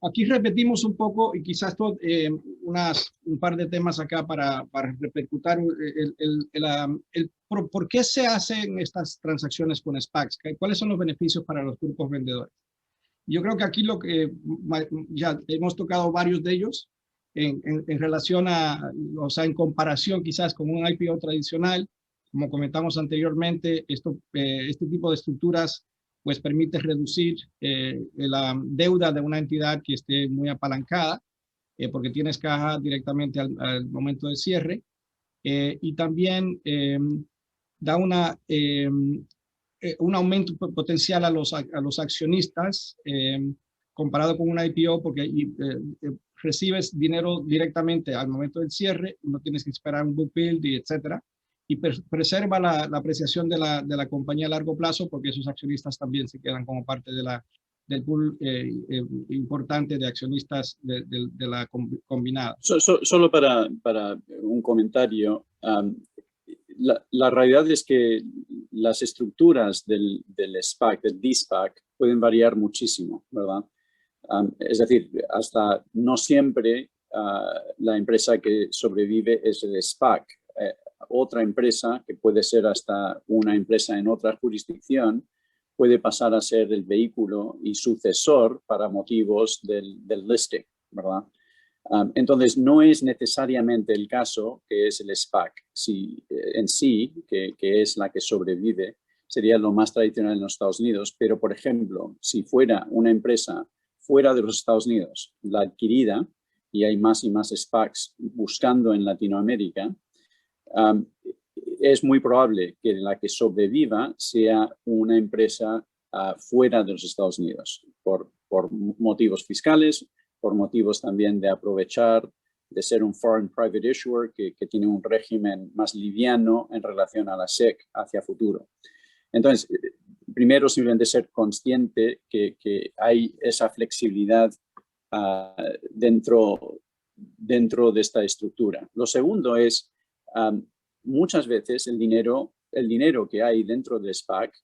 [SPEAKER 4] Aquí repetimos un poco y quizás un par de temas acá para repercutir por qué se hacen estas transacciones con SPACs, cuáles son los beneficios para los grupos vendedores. Yo creo que aquí ya hemos tocado varios de ellos en relación en comparación quizás con un IPO tradicional. Como comentamos anteriormente, este tipo de estructuras pues permite reducir la deuda de una entidad que esté muy apalancada, porque tienes caja directamente al momento del cierre. y también da un aumento potencial a los accionistas comparado con una IPO, porque recibes dinero directamente al momento del cierre, no tienes que esperar un book build, etcétera, y preserva la apreciación de la compañía a largo plazo, porque esos accionistas también se quedan como parte del pool importante de accionistas de la combinada.
[SPEAKER 3] Solo para un comentario, la realidad es que las estructuras del SPAC, del D-SPAC, pueden variar muchísimo, ¿verdad? Es decir, hasta no siempre la empresa que sobrevive es el SPAC. Otra empresa, que puede ser hasta una empresa en otra jurisdicción, puede pasar a ser el vehículo y sucesor para motivos del listing, ¿verdad? Entonces, no es necesariamente el caso que es el SPAC en sí, que es la que sobrevive, sería lo más tradicional en los Estados Unidos, pero, por ejemplo, si fuera una empresa fuera de los Estados Unidos, la adquirida, y hay más y más SPACs buscando en Latinoamérica, es muy probable que la que sobreviva sea una empresa fuera de los Estados Unidos, por motivos fiscales, por motivos también de aprovechar, de ser un foreign private issuer que tiene un régimen más liviano en relación a la SEC hacia futuro. Entonces, primero, simplemente ser consciente que hay esa flexibilidad dentro de esta estructura. Lo segundo es, muchas veces el dinero que hay dentro de SPAC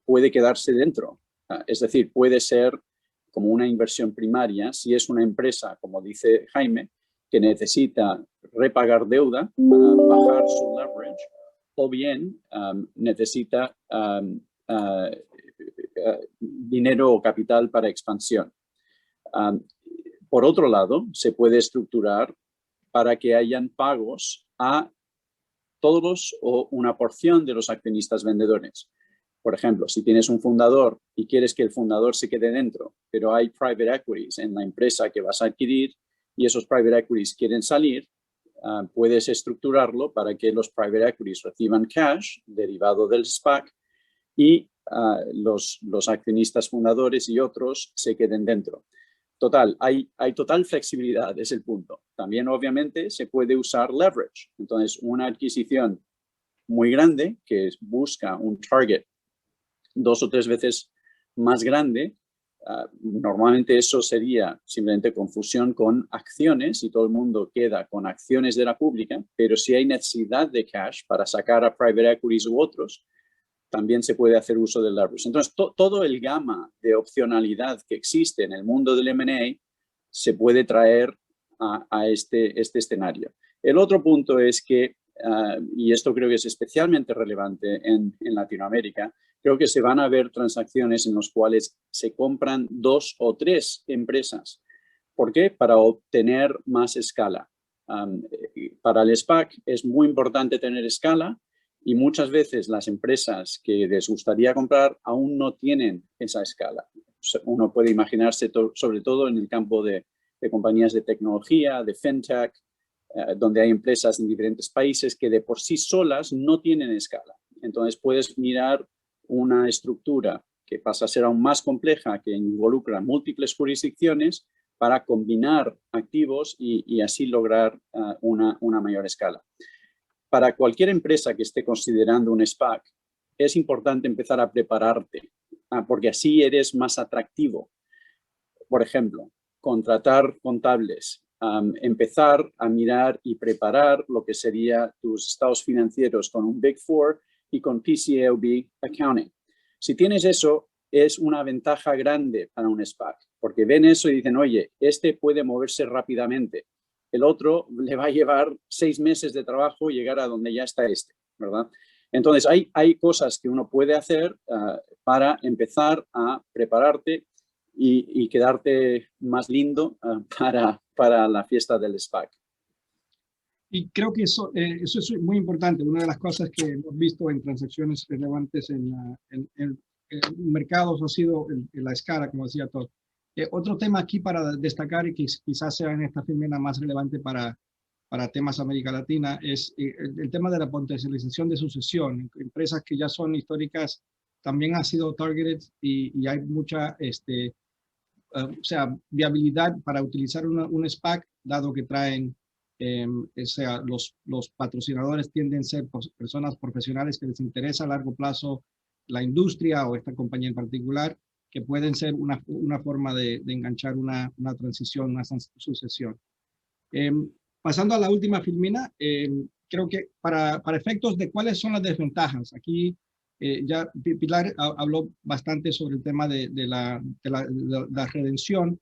[SPEAKER 3] puede quedarse dentro. Es decir, puede ser como una inversión primaria si es una empresa, como dice Jaime, que necesita repagar deuda para bajar su leverage, o bien necesita dinero o capital para expansión. Por otro lado, se puede estructurar para que hayan pagos a todos o una porción de los accionistas vendedores. Por ejemplo, si tienes un fundador y quieres que el fundador se quede dentro, pero hay private equities en la empresa que vas a adquirir y esos private equities quieren salir, puedes estructurarlo para que los private equities reciban cash derivado del SPAC y los accionistas fundadores y otros se queden dentro. Total, hay total flexibilidad, es el punto. También, obviamente, se puede usar leverage. Entonces, una adquisición muy grande que busca un target 2 o 3 veces más grande, normalmente eso sería simplemente confusión con acciones y todo el mundo queda con acciones de la pública, pero si hay necesidad de cash para sacar a private equities u otros, también se puede hacer uso del leverage. Entonces, todo el gama de opcionalidad que existe en el mundo del M&A se puede traer a este escenario. El otro punto es que, y esto creo que es especialmente relevante en Latinoamérica, creo que se van a ver transacciones en las cuales se compran 2 o 3 empresas. ¿Por qué? Para obtener más escala. Para el SPAC es muy importante tener escala y muchas veces las empresas que les gustaría comprar aún no tienen esa escala. Uno puede imaginarse sobre todo en el campo de compañías de tecnología, de fintech, donde hay empresas en diferentes países que de por sí solas no tienen escala. Entonces puedes mirar una estructura que pasa a ser aún más compleja, que involucra múltiples jurisdicciones para combinar activos y así lograr una mayor escala. Para cualquier empresa que esté considerando un SPAC, es importante empezar a prepararte, porque así eres más atractivo. Por ejemplo, contratar contables, empezar a mirar y preparar lo que serían tus estados financieros con un Big Four y con PCAOB Accounting. Si tienes eso, es una ventaja grande para un SPAC, porque ven eso y dicen, oye, este puede moverse rápidamente. El otro le va a llevar 6 meses de trabajo llegar a donde ya está este, ¿verdad? Entonces, hay cosas que uno puede hacer para empezar a prepararte y quedarte más lindo para la fiesta del SPAC.
[SPEAKER 4] Y creo que eso es muy importante. Una de las cosas que hemos visto en transacciones relevantes en mercados ha sido la escala, como decía Todd. Otro tema aquí para destacar y que quizás sea en esta primera más relevante para para temas América Latina, es el tema de la potencialización de sucesión. Empresas que ya son históricas también han sido targeted y hay mucha o sea, viabilidad para utilizar un SPAC, dado que traen, o sea, los patrocinadores tienden a ser personas profesionales que les interesa a largo plazo la industria o esta compañía en particular, que pueden ser una forma de enganchar una transición, una sucesión. Pasando a la última, Filmina, creo que para efectos de cuáles son las desventajas, aquí ya Pilar habló bastante sobre el tema de la redención.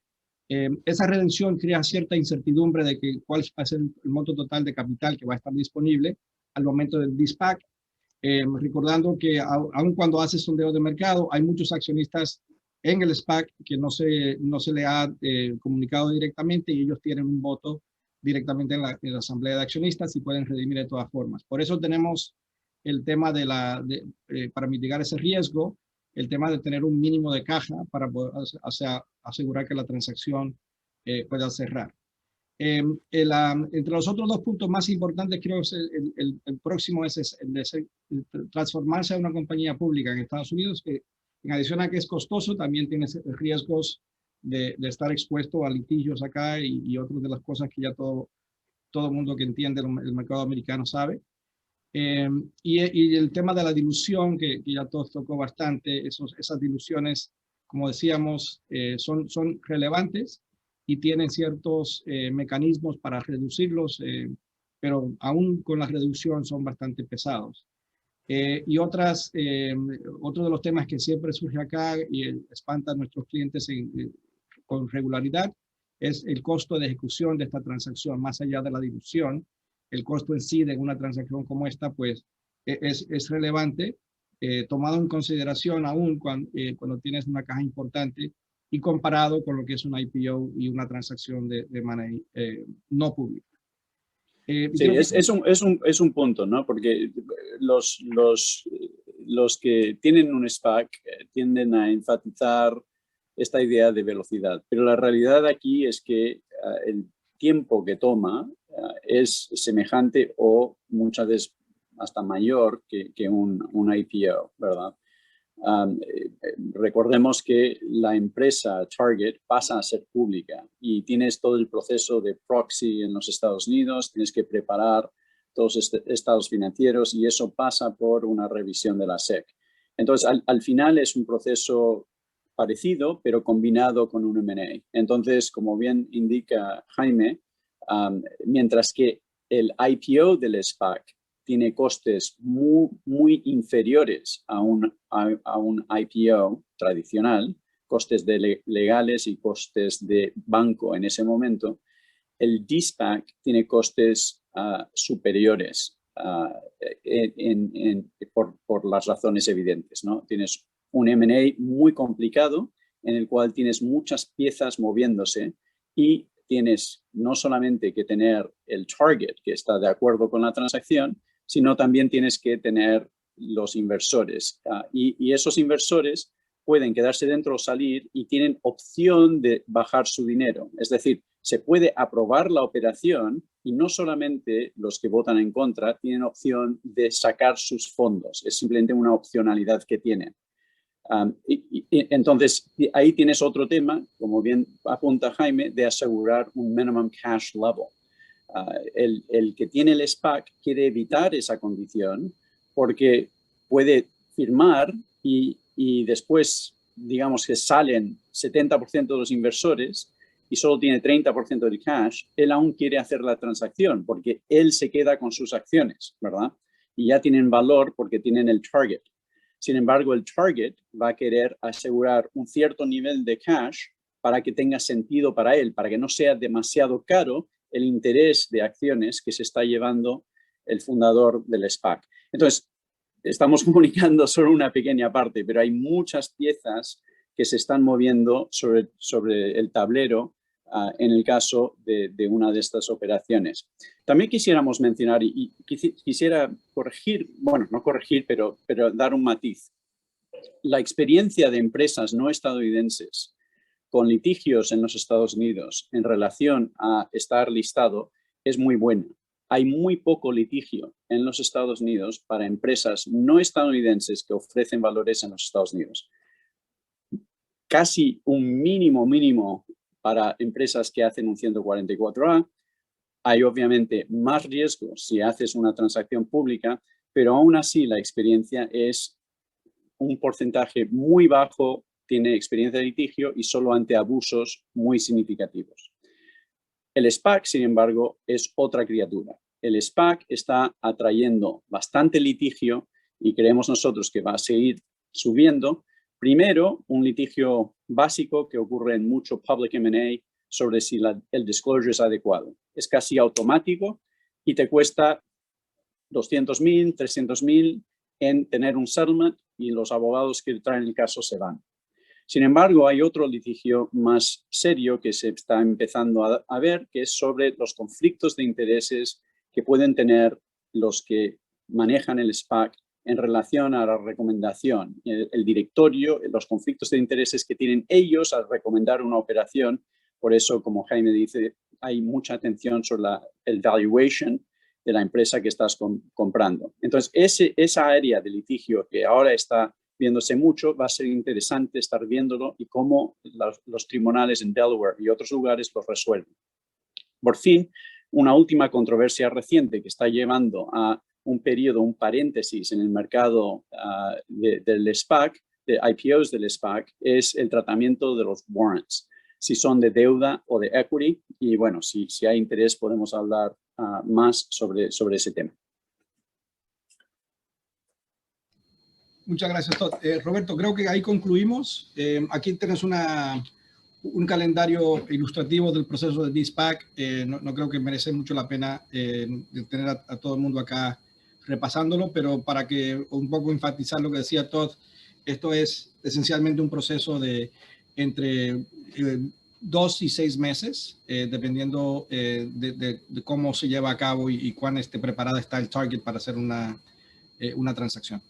[SPEAKER 4] Esa redención crea cierta incertidumbre de que cuál va a ser el monto total de capital que va a estar disponible al momento del de-SPAC. Recordando que aun cuando hace sondeo de mercado, hay muchos accionistas en el SPAC que no se le ha comunicado directamente y ellos tienen un voto directamente en la asamblea de accionistas y pueden redimir de todas formas. Por eso tenemos el tema para mitigar ese riesgo, el tema de tener un mínimo de caja para poder asegurar que la transacción pueda cerrar. Entre los otros dos puntos más importantes, creo que el próximo es el de transformarse a una compañía pública en Estados Unidos, que en adición a que es costoso, también tiene riesgos de estar expuesto a litigios acá y otras de las cosas que ya todo mundo que entiende el mercado americano sabe. Y el tema de la dilución, que ya todos tocó bastante, esas diluciones, como decíamos, son relevantes y tienen ciertos mecanismos para reducirlos, pero aún con la reducción son bastante pesados. Y otro de los temas que siempre surge acá y espanta a nuestros clientes con regularidad es el costo de ejecución de esta transacción, más allá de la dilución. El costo en sí de una transacción como esta, pues, es relevante, tomado en consideración aún cuando tienes una caja importante y comparado con lo que es un IPO y una transacción de manera no pública.
[SPEAKER 3] Sí, es un punto, ¿no? Porque los que tienen un SPAC tienden a enfatizar esta idea de velocidad, pero la realidad aquí es que el tiempo que toma es semejante o muchas veces hasta mayor que un IPO, ¿verdad? Recordemos que la empresa Target pasa a ser pública y tienes todo el proceso de proxy en los Estados Unidos, tienes que preparar todos estados financieros y eso pasa por una revisión de la SEC. Entonces, al final es un proceso parecido, pero combinado con un M&A. Entonces, como bien indica Jaime, mientras que el IPO del SPAC tiene costes muy inferiores a un IPO tradicional, costes legales y costes de banco en ese momento, el de-SPAC tiene costes superiores por las razones evidentes, ¿no? Tienes un M&A muy complicado en el cual tienes muchas piezas moviéndose y tienes no solamente que tener el target que está de acuerdo con la transacción, sino también tienes que tener los inversores. Y esos inversores pueden quedarse dentro o salir y tienen opción de bajar su dinero. Es decir, se puede aprobar la operación y no solamente los que votan en contra tienen opción de sacar sus fondos. Es simplemente una opcionalidad que tienen. Entonces, ahí tienes otro tema, como bien apunta Jaime, de asegurar un minimum cash level. El que tiene el SPAC quiere evitar esa condición porque puede firmar y después, digamos que salen 70% de los inversores y solo tiene 30% del cash, él aún quiere hacer la transacción porque él se queda con sus acciones, ¿verdad? Y ya tienen valor porque tienen el target. Sin embargo, el target va a querer asegurar un cierto nivel de cash para que tenga sentido para él, para que no sea demasiado caro el interés de acciones que se está llevando el fundador del SPAC. Entonces, estamos comunicando solo una pequeña parte, pero hay muchas piezas que se están moviendo sobre el tablero en el caso de una de estas operaciones. También quisiéramos mencionar y quisiera corregir, bueno, no corregir, pero dar un matiz. La experiencia de empresas no estadounidenses con litigios en los Estados Unidos en relación a estar listado es muy buena. Hay muy poco litigio en los Estados Unidos para empresas no estadounidenses que ofrecen valores en los Estados Unidos. Casi un mínimo para empresas que hacen un 144A. Hay obviamente más riesgo si haces una transacción pública, pero aún así la experiencia es un porcentaje muy bajo, tiene experiencia de litigio y solo ante abusos muy significativos. El SPAC, sin embargo, es otra criatura. El SPAC está atrayendo bastante litigio y creemos nosotros que va a seguir subiendo. Primero, un litigio básico que ocurre en mucho public M&A sobre si el disclosure es adecuado. Es casi automático y te cuesta 200.000, 300.000 en tener un settlement y los abogados que traen el caso se van. Sin embargo, hay otro litigio más serio que se está empezando a ver, que es sobre los conflictos de intereses que pueden tener los que manejan el SPAC en relación a la recomendación, el directorio, los conflictos de intereses que tienen ellos al recomendar una operación. Por eso, como Jaime dice, hay mucha atención sobre el valuation de la empresa que estás comprando. Entonces, esa área de litigio que ahora está viéndose mucho, va a ser interesante estar viéndolo y cómo los tribunales en Delaware y otros lugares lo resuelven. Por fin, una última controversia reciente que está llevando a un periodo, un paréntesis en el mercado del SPAC, de IPOs del SPAC, es el tratamiento de los warrants, si son de deuda o de equity. Y bueno, si hay interés podemos hablar más sobre ese tema.
[SPEAKER 4] Muchas gracias, Todd. Roberto, creo que ahí concluimos. Aquí tienes un calendario ilustrativo del proceso de de-SPAC. No creo que merece mucho la pena tener a todo el mundo acá repasándolo, pero para que un poco enfatizar lo que decía Todd, esto es esencialmente un proceso de entre 2 y 6 meses, dependiendo de cómo se lleva a cabo y cuán preparada está el target para hacer una transacción.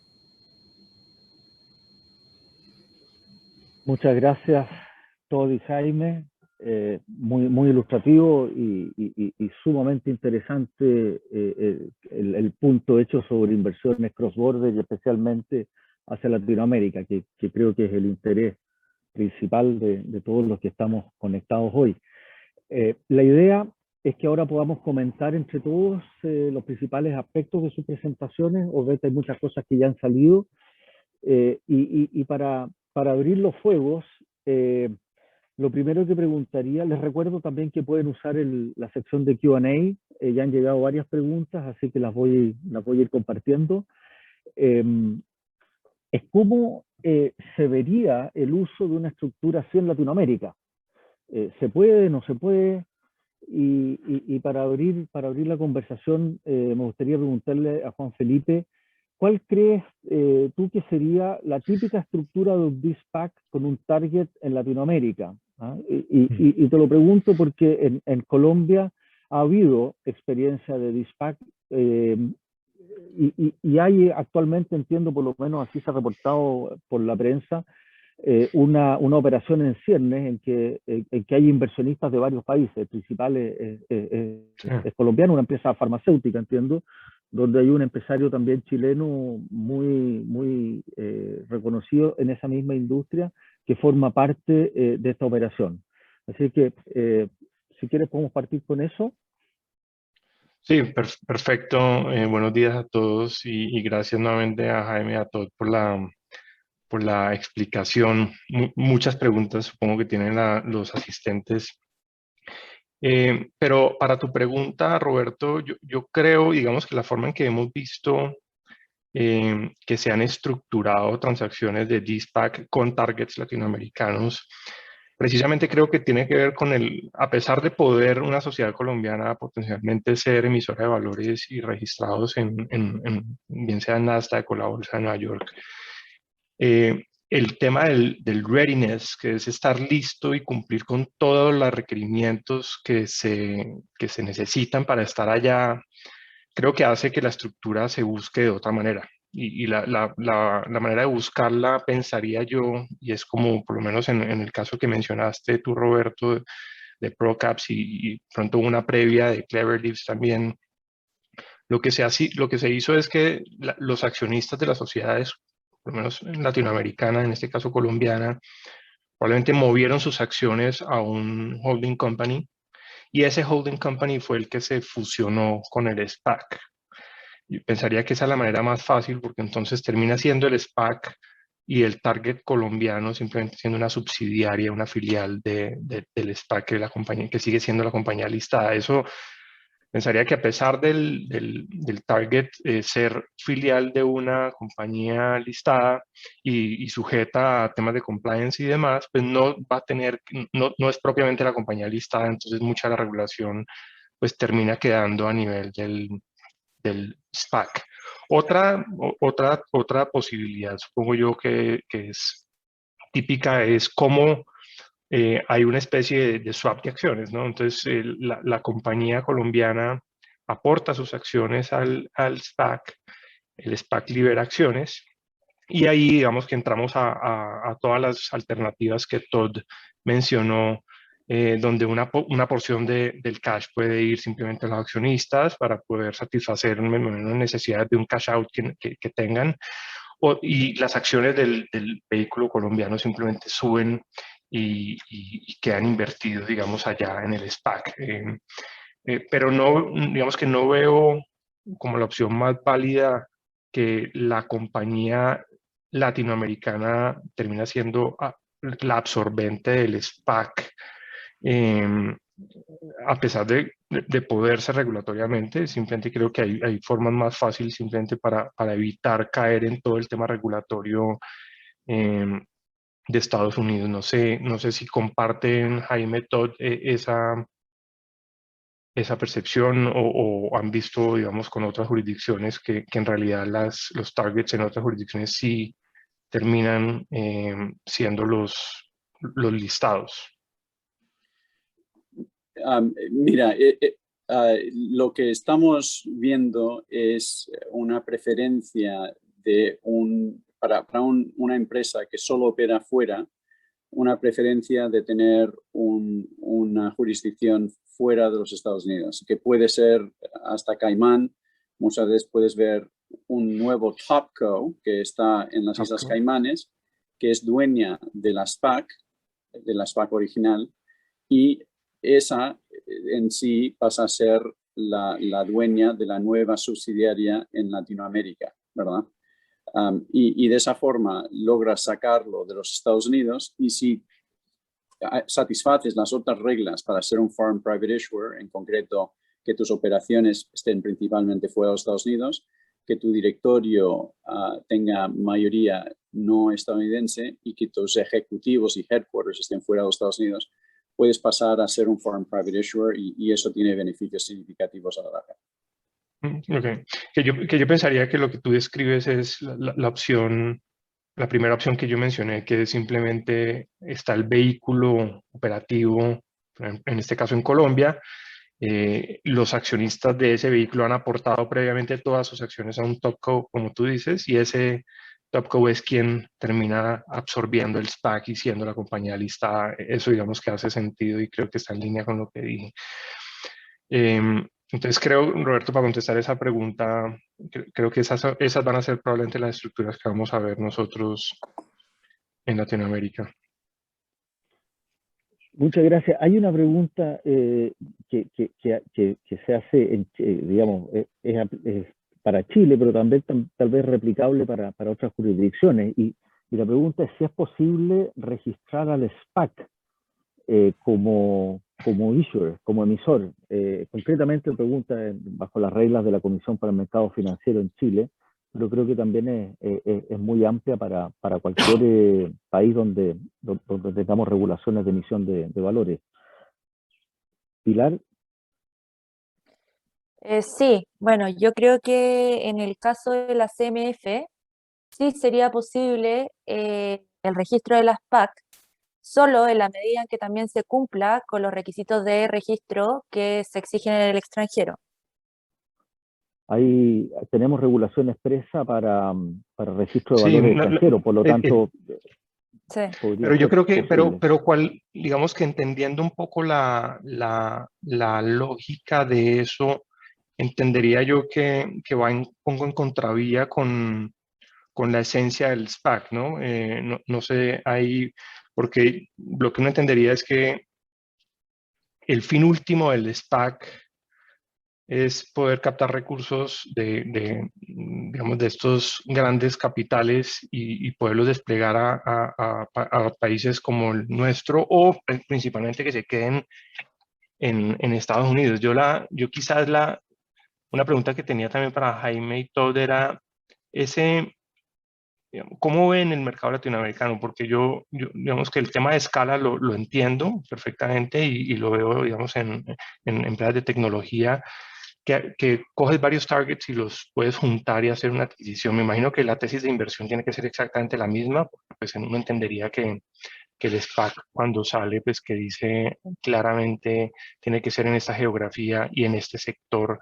[SPEAKER 1] Muchas gracias, Todd y Jaime. Muy ilustrativo y sumamente interesante el punto hecho sobre inversiones cross-border y especialmente hacia Latinoamérica, que creo que es el interés principal de todos los que estamos conectados hoy. La idea es que ahora podamos comentar entre todos los principales aspectos de sus presentaciones. Obviamente hay muchas cosas que ya han salido y para abrir los fuegos, lo primero que preguntaría, les recuerdo también que pueden usar la sección de Q&A, ya han llegado varias preguntas, así que las voy a ir compartiendo. Es cómo se vería el uso de una estructura así en Latinoamérica. ¿Se puede, no se puede? Y para abrir la conversación, me gustaría preguntarle a Juan Felipe, ¿cuál crees tú que sería la típica estructura de un de-SPAC con un target en Latinoamérica? ¿Ah? Y te lo pregunto porque en Colombia ha habido experiencia de de-SPAC y hay actualmente, entiendo, por lo menos así se ha reportado por la prensa, una operación en ciernes en que hay inversionistas de varios países. El principal es colombiano, una empresa farmacéutica, entiendo, donde hay un empresario también chileno muy reconocido en esa misma industria que forma parte de esta operación. Así que, si quieres, podemos partir con eso.
[SPEAKER 5] Sí, perfecto. Buenos días a todos y gracias nuevamente a Jaime y a todos por la explicación. Muchas preguntas supongo que tienen los asistentes. Pero para tu pregunta, Roberto, yo creo, digamos que la forma en que hemos visto que se han estructurado transacciones de de-SPAC con targets latinoamericanos, precisamente creo que tiene que ver con a pesar de poder una sociedad colombiana potencialmente ser emisora de valores y registrados bien sea en Nasdaq o la Bolsa de Nueva York, el tema del readiness, que es estar listo y cumplir con todos los requerimientos que se necesitan para estar allá, creo que hace que la estructura se busque de otra manera. Y la manera de buscarla, pensaría yo, y es como por lo menos en el caso que mencionaste tú, Roberto, ProCaps y pronto una previa de Cleverleaves también. Lo que se hizo es que los accionistas de las sociedades, por lo menos latinoamericana, en este caso colombiana, probablemente movieron sus acciones a un holding company y ese holding company fue el que se fusionó con el SPAC. Yo pensaría que esa es la manera más fácil porque entonces termina siendo el SPAC y el target colombiano simplemente siendo una subsidiaria, una filial del SPAC, que, la compañía, que sigue siendo la compañía listada. Eso pensaría que a pesar del target ser filial de una compañía listada y sujeta a temas de compliance y demás, pues no va a tener, no es propiamente la compañía listada, entonces mucha de la regulación pues termina quedando a nivel del SPAC. Otra posibilidad, supongo yo que es típica, es cómo hay una especie de swap de acciones, ¿no? Entonces, la compañía colombiana aporta sus acciones al SPAC, el SPAC libera acciones, y ahí digamos que entramos a todas las alternativas que Todd mencionó, donde una porción del cash puede ir simplemente a los accionistas para poder satisfacer una necesidad de un cash out que tengan, y las acciones del vehículo colombiano simplemente suben y quedan invertidos, digamos, allá en el SPAC. Pero no, digamos que no veo como la opción más válida que la compañía latinoamericana termina siendo la absorbente del SPAC, a pesar de poderse regulatoriamente. Simplemente creo que hay formas más fáciles simplemente para evitar caer en todo el tema regulatorio de Estados Unidos. No sé si comparten, Jaime, Todd, esa percepción o han visto, digamos, con otras jurisdicciones que en realidad los targets en otras jurisdicciones sí terminan siendo los listados.
[SPEAKER 3] Mira, lo que estamos viendo es una preferencia de para una empresa que solo opera fuera, una preferencia de tener una jurisdicción fuera de los Estados Unidos, que puede ser hasta Caimán. Muchas veces puedes ver un nuevo Topco que está en las Islas Caimanes, que es dueña de la SPAC original, y esa en sí pasa a ser la dueña de la nueva subsidiaria en Latinoamérica, ¿verdad? Y de esa forma logras sacarlo de los Estados Unidos, y si satisfaces las otras reglas para ser un foreign private issuer, en concreto que tus operaciones estén principalmente fuera de los Estados Unidos, que tu directorio tenga mayoría no estadounidense y que tus ejecutivos y headquarters estén fuera de los Estados Unidos, puedes pasar a ser un foreign private issuer y eso tiene beneficios significativos a la larga.
[SPEAKER 5] Okay. Que yo pensaría que lo que tú describes es la opción, la primera opción que yo mencioné, que simplemente está el vehículo operativo, en este caso en Colombia. Los accionistas de ese vehículo han aportado previamente todas sus acciones a un Topco, como tú dices, y ese Topco es quien termina absorbiendo el SPAC y siendo la compañía listada. Eso digamos que hace sentido y creo que está en línea con lo que dije. Entonces creo, Roberto, para contestar esa pregunta, creo que esas van a ser probablemente las estructuras que vamos a ver nosotros en Latinoamérica.
[SPEAKER 1] Muchas gracias. Hay una pregunta que se hace, digamos, es para Chile, pero también tal vez replicable para otras jurisdicciones. Y la pregunta es si es posible registrar al SPAC como issuer, como emisor. Concretamente pregunta bajo las reglas de la Comisión para el Mercado Financiero en Chile, pero creo que también es muy amplia para cualquier país donde tengamos regulaciones de emisión de valores. Pilar.
[SPEAKER 2] Sí, bueno, yo creo que en el caso de la CMF sí sería posible el registro de las PAC, solo en la medida en que también se cumpla con los requisitos de registro que se exigen en el extranjero.
[SPEAKER 1] Ahí tenemos regulación expresa para registro de valores extranjeros, por lo tanto...
[SPEAKER 2] Sí.
[SPEAKER 5] Pero yo creo que,
[SPEAKER 1] posible.
[SPEAKER 5] pero digamos que entendiendo un poco la lógica de eso, entendería yo que va un poco en contravía con la esencia del SPAC, ¿no? No sé, porque lo que uno entendería es que el fin último del SPAC es poder captar recursos digamos, de estos grandes capitales y poderlos desplegar a países como el nuestro o principalmente que se queden en Estados Unidos. Yo quizás una pregunta que tenía también para Jaime y todo era digamos, ¿cómo ven el mercado latinoamericano? Porque digamos que el tema de escala lo entiendo perfectamente y lo veo, digamos, en empresas de tecnología que coges varios targets y los puedes juntar y hacer una adquisición. Me imagino que la tesis de inversión tiene que ser exactamente la misma, porque pues uno entendería que el SPAC cuando sale, pues que dice claramente tiene que ser en esta geografía y en este sector.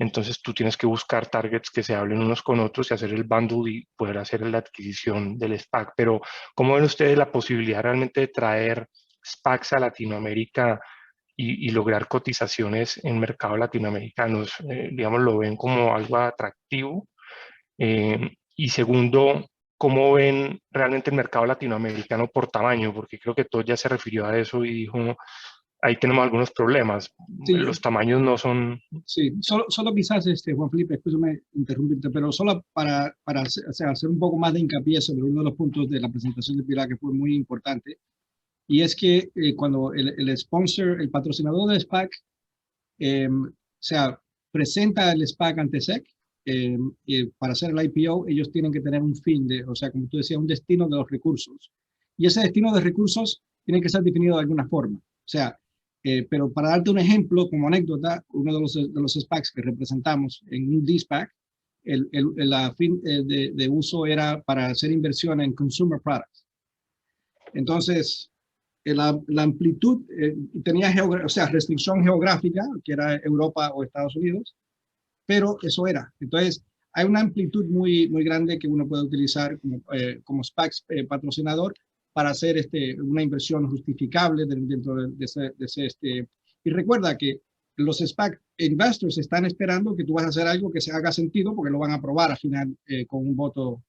[SPEAKER 5] Entonces tú tienes que buscar targets que se hablen unos con otros y hacer el bundle y poder hacer la adquisición del SPAC. Pero ¿cómo ven ustedes la posibilidad realmente de traer SPACs a Latinoamérica y lograr cotizaciones en mercados latinoamericanos? Digamos, ¿lo ven como algo atractivo? Y segundo, ¿cómo ven realmente el mercado latinoamericano por tamaño? Porque creo que Todd ya se refirió a eso y dijo, ahí tenemos algunos problemas.
[SPEAKER 4] Sí,
[SPEAKER 5] Los tamaños no son...
[SPEAKER 4] sí, solo quizás, Juan Felipe, escúchame interrumpirte, pero solo para hacer un poco más de hincapié sobre uno de los puntos de la presentación de Pilar que fue muy importante, y es que cuando el sponsor, el patrocinador de SPAC, o sea, presenta el SPAC ante SEC, para hacer el IPO, ellos tienen que tener un fin, o sea, como tú decías, un destino de los recursos. Y ese destino de recursos tiene que ser definido de alguna forma. O sea, pero para darte un ejemplo, como anécdota, uno de los SPACs que representamos en un D-SPAC, la fin de uso era para hacer inversión en consumer products. Entonces, la amplitud tenía o sea, restricción geográfica, que era Europa o Estados Unidos, pero eso era. Entonces, hay una amplitud muy grande que uno puede utilizar como SPAC patrocinador para hacer una inversión justificable dentro de ese. Y recuerda que los SPAC investors están esperando que tú vas a hacer algo que se haga sentido porque lo van a aprobar al final con un voto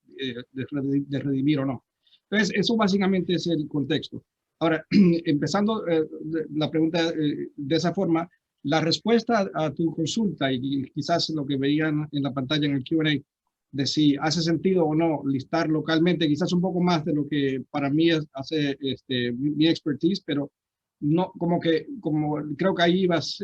[SPEAKER 4] de redimir o no. Entonces, eso básicamente es el contexto. Ahora, empezando la pregunta de esa forma, la respuesta a tu consulta y quizás lo que veían en la pantalla en el Q&A de si hace sentido o no listar localmente, quizás un poco más de lo que para mí hace mi expertise, pero no, como creo que ahí ibas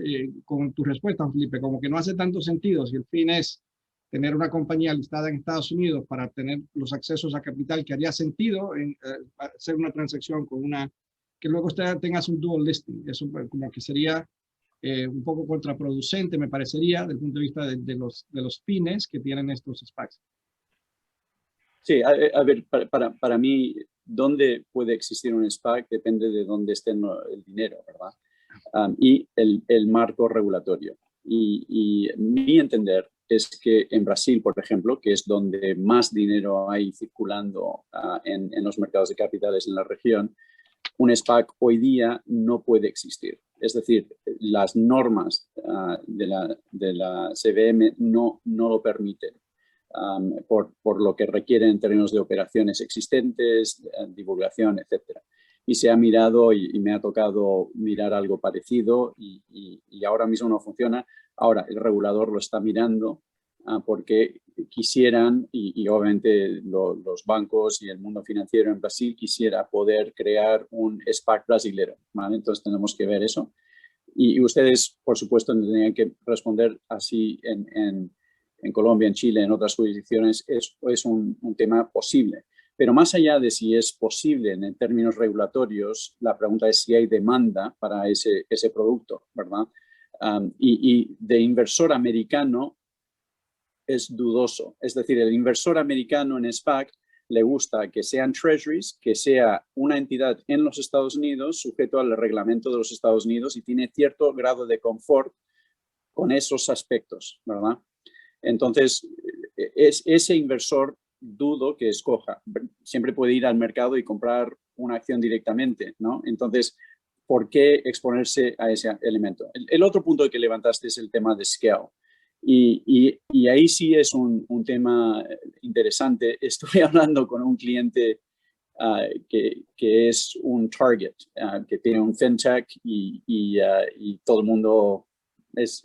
[SPEAKER 4] con tu respuesta, Felipe, como que no hace tanto sentido si el fin es tener una compañía listada en Estados Unidos para tener los accesos a capital, que haría sentido en hacer una transacción con que luego usted tengas un dual listing. Eso como que sería un poco contraproducente, me parecería, desde el punto de vista de los fines que tienen estos SPACs.
[SPEAKER 3] Sí, a ver, para mí, dónde puede existir un SPAC depende de dónde esté el dinero, ¿verdad? Y el marco regulatorio. Y mi entender es que en Brasil, por ejemplo, que es donde más dinero hay circulando en los mercados de capitales en la región, un SPAC hoy día no puede existir. Es decir, las normas de la CVM no lo permiten por lo que requieren en términos de operaciones existentes, divulgación, etc. Y se ha mirado y me ha tocado mirar algo parecido y ahora mismo no funciona. Ahora el regulador lo está mirando porque quisieran, y obviamente los bancos y el mundo financiero en Brasil quisiera poder crear un SPAC brasilero, ¿vale? Entonces tenemos que ver eso. Y ustedes, por supuesto, tendrían que responder así en Colombia, en Chile, en otras jurisdicciones, es un tema posible. Pero más allá de si es posible en términos regulatorios, la pregunta es si hay demanda para ese producto, ¿verdad? Y de inversor americano es dudoso. Es decir, el inversor americano en SPAC le gusta que sean treasuries, que sea una entidad en los Estados Unidos sujeto al reglamento de los Estados Unidos y tiene cierto grado de confort con esos aspectos, ¿verdad? Entonces, ese inversor dudo que escoja. Siempre puede ir al mercado y comprar una acción directamente, ¿no? Entonces, ¿por qué exponerse a ese elemento? El otro punto que levantaste es el tema de scale. Y ahí sí es un tema interesante. Estuve hablando con un cliente que es un target, que tiene un fintech y todo el mundo es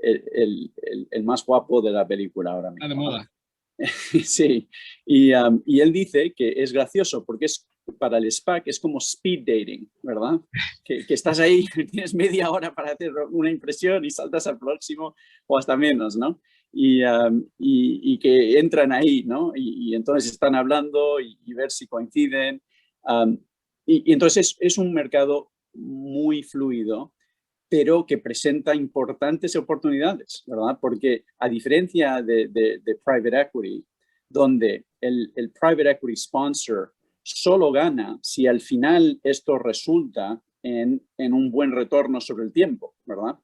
[SPEAKER 3] el más guapo de la película ahora mismo.
[SPEAKER 4] De moda.
[SPEAKER 3] Sí, y él dice que es gracioso porque para el SPAC es como speed dating, ¿verdad? Que estás ahí, tienes media hora para hacer una impresión y saltas al próximo o hasta menos, ¿no? Y que entran ahí, ¿no? Y entonces están hablando y ver si coinciden. Y entonces es un mercado muy fluido, pero que presenta importantes oportunidades, ¿verdad? Porque a diferencia de private equity, donde el private equity sponsor solo gana si al final esto resulta en un buen retorno sobre el tiempo, ¿verdad?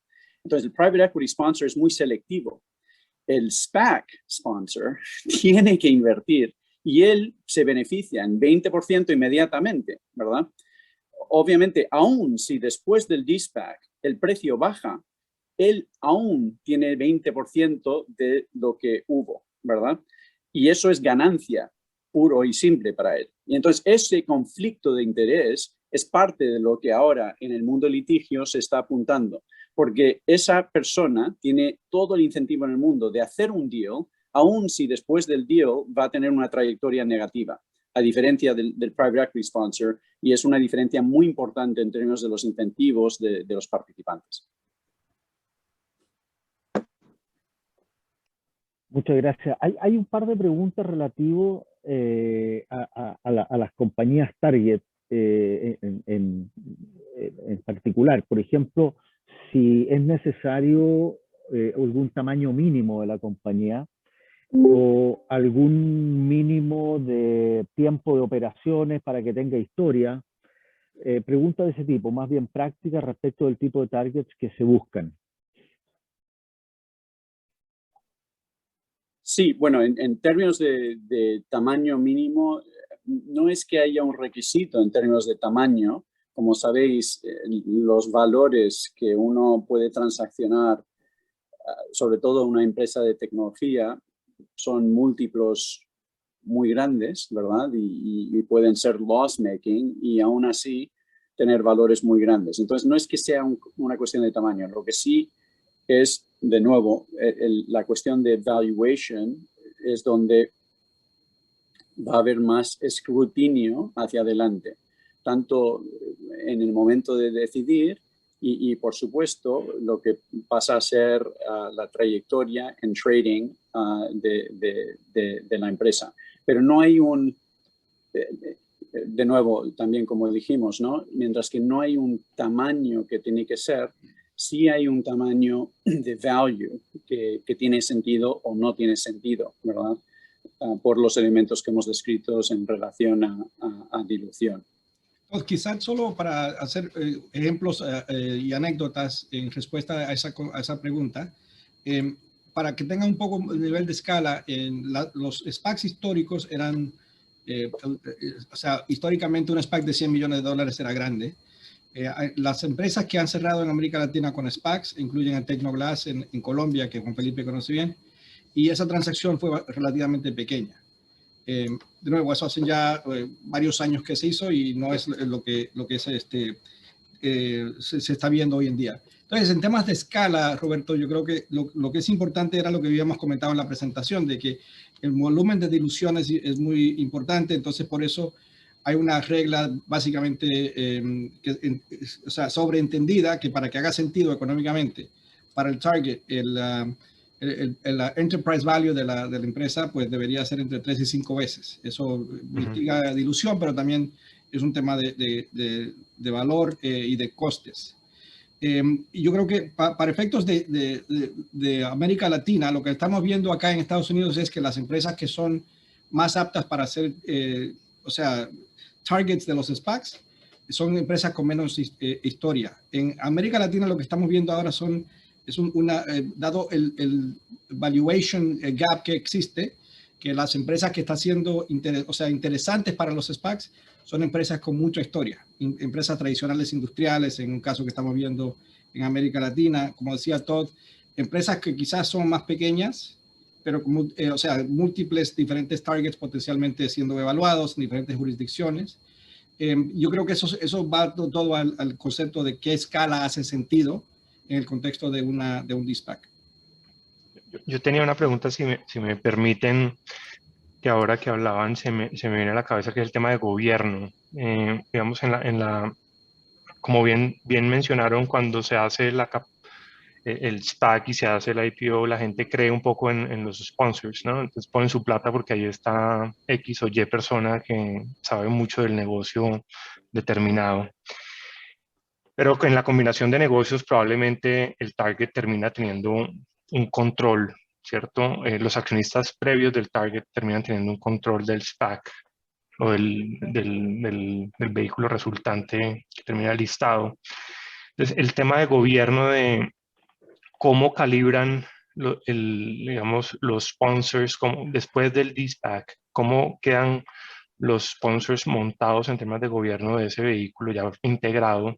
[SPEAKER 3] Entonces el private equity sponsor es muy selectivo. El SPAC sponsor tiene que invertir y él se beneficia en 20% inmediatamente, ¿verdad? Obviamente, aún si después del de-SPAC el precio baja, él aún tiene 20% de lo que hubo, ¿verdad? Y eso es ganancia puro y simple para él. Y entonces ese conflicto de interés es parte de lo que ahora en el mundo litigio se está apuntando, porque esa persona tiene todo el incentivo en el mundo de hacer un deal, aun si después del deal va a tener una trayectoria negativa, a diferencia del private equity sponsor, y es una diferencia muy importante en términos de los incentivos de los participantes.
[SPEAKER 1] Muchas gracias. Hay un par de preguntas relativo a las compañías target en particular. Por ejemplo, si es necesario algún tamaño mínimo de la compañía o algún mínimo de tiempo de operaciones para que tenga historia. Preguntas de ese tipo, más bien prácticas respecto del tipo de targets que se buscan.
[SPEAKER 3] Sí, bueno, en términos de tamaño mínimo, no es que haya un requisito en términos de tamaño. Como sabéis, los valores que uno puede transaccionar, sobre todo una empresa de tecnología, son múltiplos muy grandes, ¿verdad? Y pueden ser loss-making y aún así tener valores muy grandes. Entonces, no es que sea una cuestión de tamaño. Lo que sí es, de nuevo, la cuestión de valuation es donde va a haber más escrutinio hacia adelante, tanto en el momento de decidir y por supuesto, lo que pasa a ser la trayectoria en trading de la empresa. Pero no hay de nuevo, también como dijimos, ¿no? Mientras que no hay un tamaño que tiene que ser, sí hay un tamaño de value que tiene sentido o no tiene sentido, ¿verdad? Por los elementos que hemos descrito en relación a dilución.
[SPEAKER 4] Pues quizás solo para hacer ejemplos y anécdotas en respuesta a esa pregunta, para que tengan un poco el nivel de escala, los SPACs históricos eran, o sea, históricamente un SPAC de $100 millones era grande. Las empresas que han cerrado en América Latina con SPACs incluyen a Tecnoglass en Colombia, que Juan Felipe conoce bien, y esa transacción fue relativamente pequeña. De nuevo, eso hace ya varios años que se hizo y no es lo que se está viendo hoy en día. Entonces, en temas de escala, Roberto, yo creo que lo que es importante era lo que habíamos comentado en la presentación, de que el volumen de diluciones es muy importante, entonces por eso hay una regla básicamente o sea, sobreentendida, que para que haga sentido económicamente para el target, el enterprise value de la empresa pues debería ser entre 3 y 5 veces. Eso mitiga dilución, pero también es un tema de valor y de costes. Y yo creo que para efectos de América Latina, lo que estamos viendo acá en Estados Unidos es que las empresas que son más aptas para hacer, o sea, targets de los SPACs, son empresas con menos historia. En América Latina lo que estamos viendo ahora dado el valuation gap que existe, que las empresas que están siendo interesantes para los SPACs son empresas con mucha historia, empresas tradicionales industriales, en un caso que estamos viendo en América Latina, como decía Todd, empresas que quizás son más pequeñas, pero múltiples diferentes targets potencialmente siendo evaluados en diferentes jurisdicciones. Yo creo que eso va todo al concepto de qué escala hace sentido en el contexto de un de-SPAC.
[SPEAKER 5] Yo tenía una pregunta, si me permiten, que ahora que hablaban se me viene a la cabeza, que es el tema de gobierno. Digamos, como bien mencionaron, cuando se hace el SPAC y se hace el IPO, la gente cree un poco en los sponsors, ¿no? Entonces ponen su plata porque ahí está X o Y persona que sabe mucho del negocio determinado. Pero en la combinación de negocios probablemente el target termina teniendo un control, ¿cierto? Los accionistas previos del target terminan teniendo un control del SPAC o del vehículo resultante que termina listado. Entonces, el tema de gobierno, de cómo calibran digamos, los sponsors después del de-SPAC, cómo quedan los sponsors montados en temas de gobierno de ese vehículo ya integrado,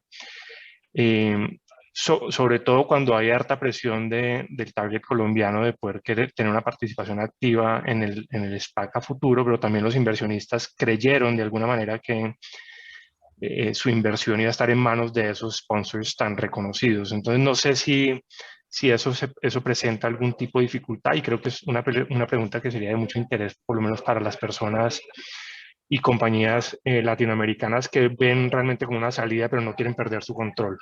[SPEAKER 5] sobre todo cuando hay harta presión del target colombiano de poder querer tener una participación activa en el SPAC a futuro, pero también los inversionistas creyeron de alguna manera que su inversión iba a estar en manos de esos sponsors tan reconocidos. Entonces no sé si eso presenta algún tipo de dificultad, y creo que es una pregunta que sería de mucho interés, por lo menos para las personas y compañías latinoamericanas que ven realmente como una salida, pero no quieren perder su control.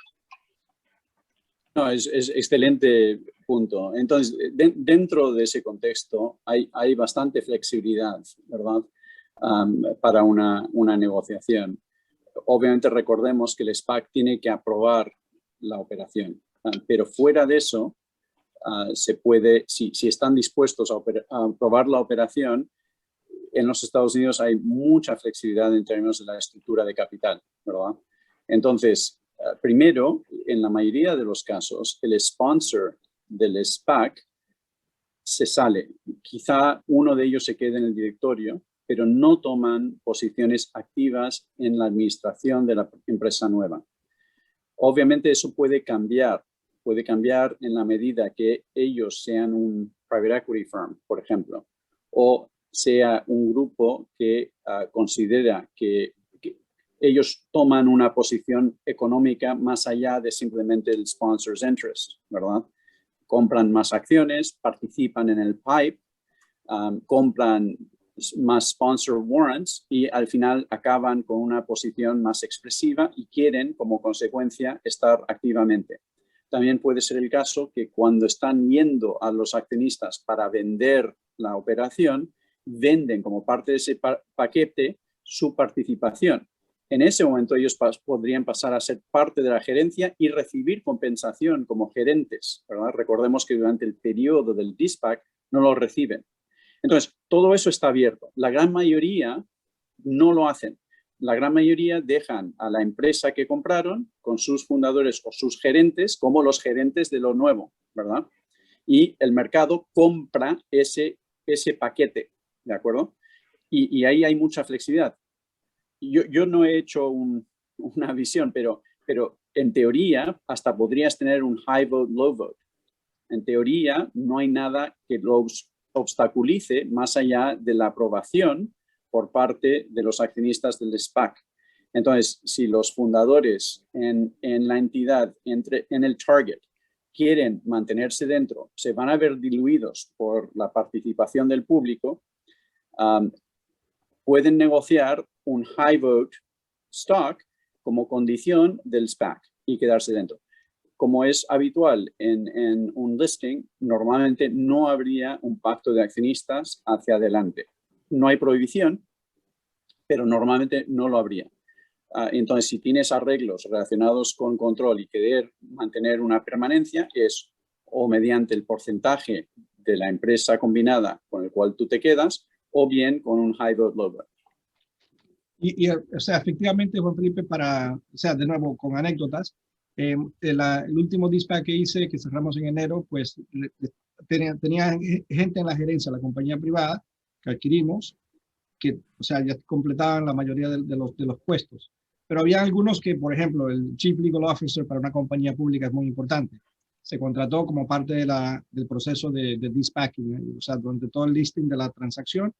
[SPEAKER 3] No, es excelente punto. Entonces, dentro de ese contexto hay bastante flexibilidad, ¿verdad? Para una negociación. Obviamente recordemos que el SPAC tiene que aprobar la operación, pero fuera de eso, se puede, si están dispuestos a aprobar la operación, en los Estados Unidos hay mucha flexibilidad en términos de la estructura de capital, ¿verdad? Entonces, primero, en la mayoría de los casos, el sponsor del SPAC se sale. Quizá uno de ellos se quede en el directorio, pero no toman posiciones activas en la administración de la empresa nueva. Obviamente eso puede cambiar en la medida que ellos sean un private equity firm, por ejemplo, o sea un grupo que considera que ellos toman una posición económica más allá de simplemente el sponsor's interest, ¿verdad? Compran más acciones, participan en el PIPE, compran más sponsor warrants y al final acaban con una posición más expresiva y quieren, como consecuencia, estar activamente. También puede ser el caso que cuando están yendo a los accionistas para vender la operación, venden como parte de ese paquete su participación. En ese momento ellos podrían pasar a ser parte de la gerencia y recibir compensación como gerentes, ¿verdad? Recordemos que durante el periodo del de-SPAC no lo reciben. Entonces, todo eso está abierto. La gran mayoría no lo hacen. La gran mayoría dejan a la empresa que compraron con sus fundadores o sus gerentes como los gerentes de lo nuevo, ¿verdad? Y el mercado compra ese paquete, ¿de acuerdo? Y ahí hay mucha flexibilidad. Yo no he hecho una visión, pero en teoría hasta podrías tener un high vote, low vote. En teoría no hay nada que los obstaculice más allá de la aprobación por parte de los accionistas del SPAC. Entonces, si los fundadores en la entidad, en el target, quieren mantenerse dentro, se van a ver diluidos por la participación del público, pueden negociar un high vote stock como condición del SPAC y quedarse dentro. Como es habitual en un listing, normalmente no habría un pacto de accionistas hacia adelante. No hay prohibición, pero normalmente no lo habría. Entonces, si tienes arreglos relacionados con control y querer mantener una permanencia, es o mediante el porcentaje de la empresa combinada con el cual tú te quedas, o bien con un high vote, low vote.
[SPEAKER 4] O sea, efectivamente, Juan Felipe, de nuevo, con anécdotas, el último de-SPAC que hice, que cerramos en enero, pues tenía gente en la gerencia de la compañía privada que adquirimos, que, o sea, ya completaban la mayoría de los puestos. Pero había algunos que, por ejemplo, el Chief Legal Officer para una compañía pública es muy importante. Se contrató como parte del proceso de de-SPACing, o sea, durante todo el listing de la transacción,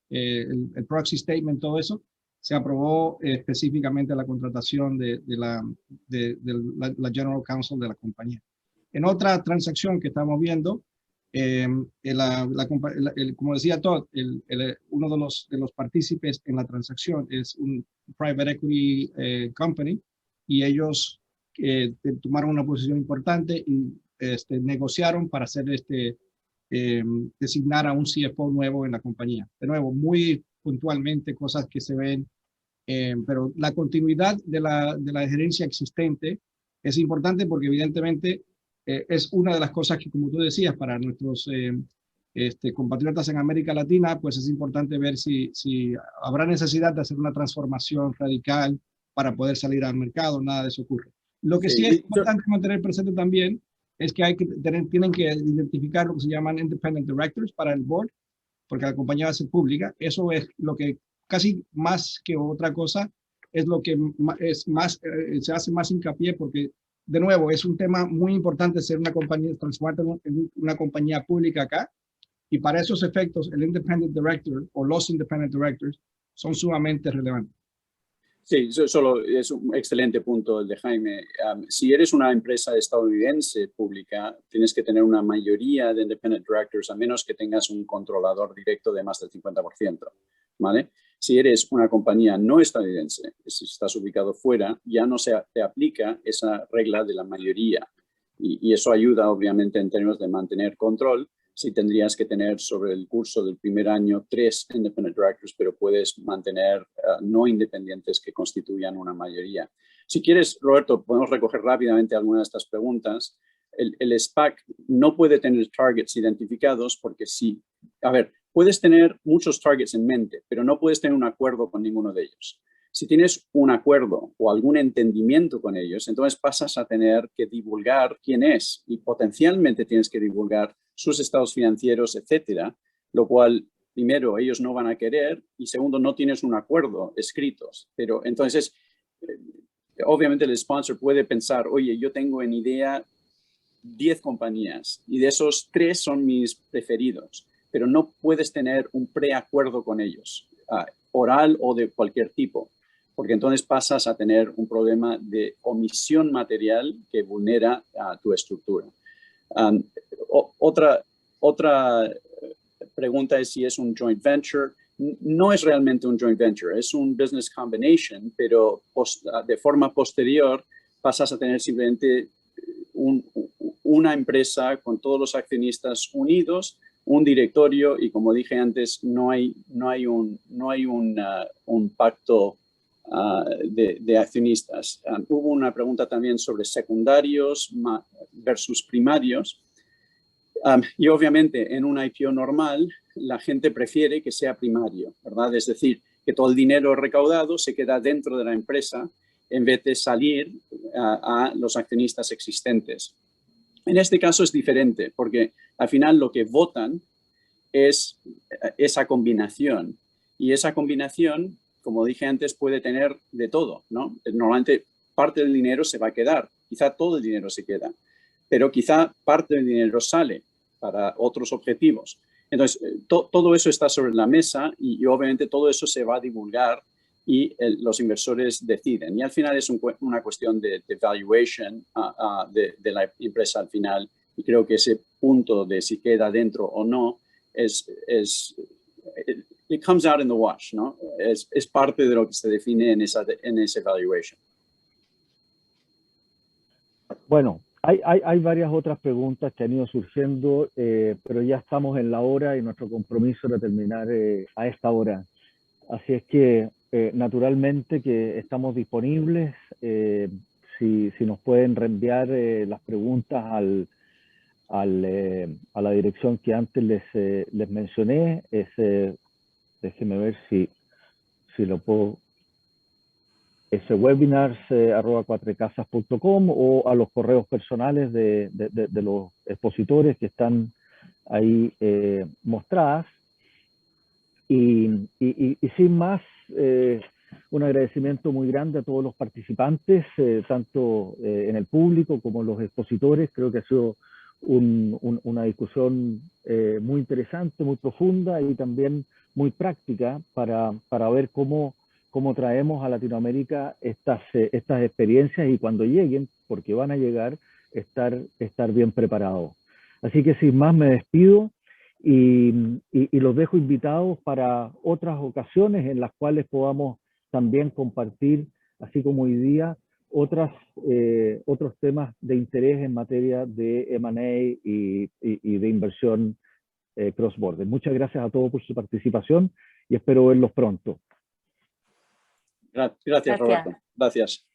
[SPEAKER 4] el proxy statement, todo eso, se aprobó específicamente la contratación de la General Counsel de la compañía. En otra transacción que estamos viendo, como decía Todd, uno de los partícipes en la transacción es un private equity company, y ellos tomaron una posición importante y negociaron para hacer designar a un CFO nuevo en la compañía. De nuevo, muy puntualmente cosas que se ven, pero la continuidad de la gerencia existente es importante porque evidentemente es una de las cosas que, como tú decías, para nuestros compatriotas en América Latina, pues es importante ver si habrá necesidad de hacer una transformación radical para poder salir al mercado. Nada de eso ocurre. Lo que sí es importante mantener presente también es que tienen que identificar lo que se llaman independent directors para el board, porque la compañía va a ser pública. Eso es lo que casi más que otra cosa es lo que se hace más hincapié, porque de nuevo es un tema muy importante ser una compañía, transformarte en una compañía pública acá, y para esos efectos el independent director o los independent directors son sumamente relevantes.
[SPEAKER 3] Sí, solo es un excelente punto el de Jaime. Si eres una empresa estadounidense pública, tienes que tener una mayoría de independent directors, a menos que tengas un controlador directo de más del 50%, ¿vale? Si eres una compañía no estadounidense, si estás ubicado fuera, ya no se te aplica esa regla de la mayoría. Y eso ayuda, obviamente, en términos de mantener control. Si tendrías que tener sobre el curso del primer año 3 independent directors, pero puedes mantener no independientes que constituyan una mayoría. Si quieres, Roberto, podemos recoger rápidamente algunas de estas preguntas. El SPAC no puede tener targets identificados porque sí. A ver, puedes tener muchos targets en mente, pero no puedes tener un acuerdo con ninguno de ellos. Si tienes un acuerdo o algún entendimiento con ellos, entonces pasas a tener que divulgar quién es y potencialmente tienes que divulgar sus estados financieros, etcétera, lo cual, primero, ellos no van a querer y segundo, no tienes un acuerdo escritos. Pero entonces, obviamente el sponsor puede pensar, oye, yo tengo en idea 10 compañías y de esos 3 son mis preferidos, pero no puedes tener un preacuerdo con ellos, oral o de cualquier tipo, porque entonces pasas a tener un problema de omisión material que vulnera tu estructura. Otra pregunta es si es un joint venture. No es realmente un joint venture, es un business combination, pero de forma posterior pasas a tener simplemente una empresa con todos los accionistas unidos, un directorio y, como dije antes, no hay un pacto de accionistas. Hubo una pregunta también sobre secundarios versus primarios. Y obviamente en un IPO normal la gente prefiere que sea primario, ¿verdad? Es decir, que todo el dinero recaudado se queda dentro de la empresa en vez de salir a los accionistas existentes. En este caso es diferente porque al final lo que votan es esa combinación, y esa combinación, como dije antes, puede tener de todo, ¿no? Normalmente parte del dinero se va a quedar, quizá todo el dinero se queda, pero quizá parte del dinero sale para otros objetivos. Entonces, todo eso está sobre la mesa y obviamente todo eso se va a divulgar y los inversores deciden. Y al final es una cuestión de valuation de la empresa al final, y creo que ese punto de si queda dentro o no it comes out in the wash, ¿no? Es parte de lo que se define en esa valuation.
[SPEAKER 1] Bueno, hay varias otras preguntas que han ido surgiendo, pero ya estamos en la hora y nuestro compromiso era terminar a esta hora. Así es que, naturalmente, que estamos disponibles. Si nos pueden reenviar las preguntas a la dirección que antes les mencioné, déjenme ver si lo puedo, webinars@cuatrecasas.com o a los correos personales de los expositores que están ahí mostradas. Y sin más, un agradecimiento muy grande a todos los participantes, tanto en el público como los expositores. Creo que ha sido una discusión muy interesante, muy profunda y también muy práctica para ver cómo traemos a Latinoamérica estas experiencias y cuando lleguen, porque van a llegar, estar bien preparados. Así que sin más me despido y los dejo invitados para otras ocasiones en las cuales podamos también compartir, así como hoy día, otros temas de interés en materia de M&A y de inversión cross-border. Muchas gracias a todos por su participación y espero verlos pronto.
[SPEAKER 3] Gracias, Roberto. Gracias.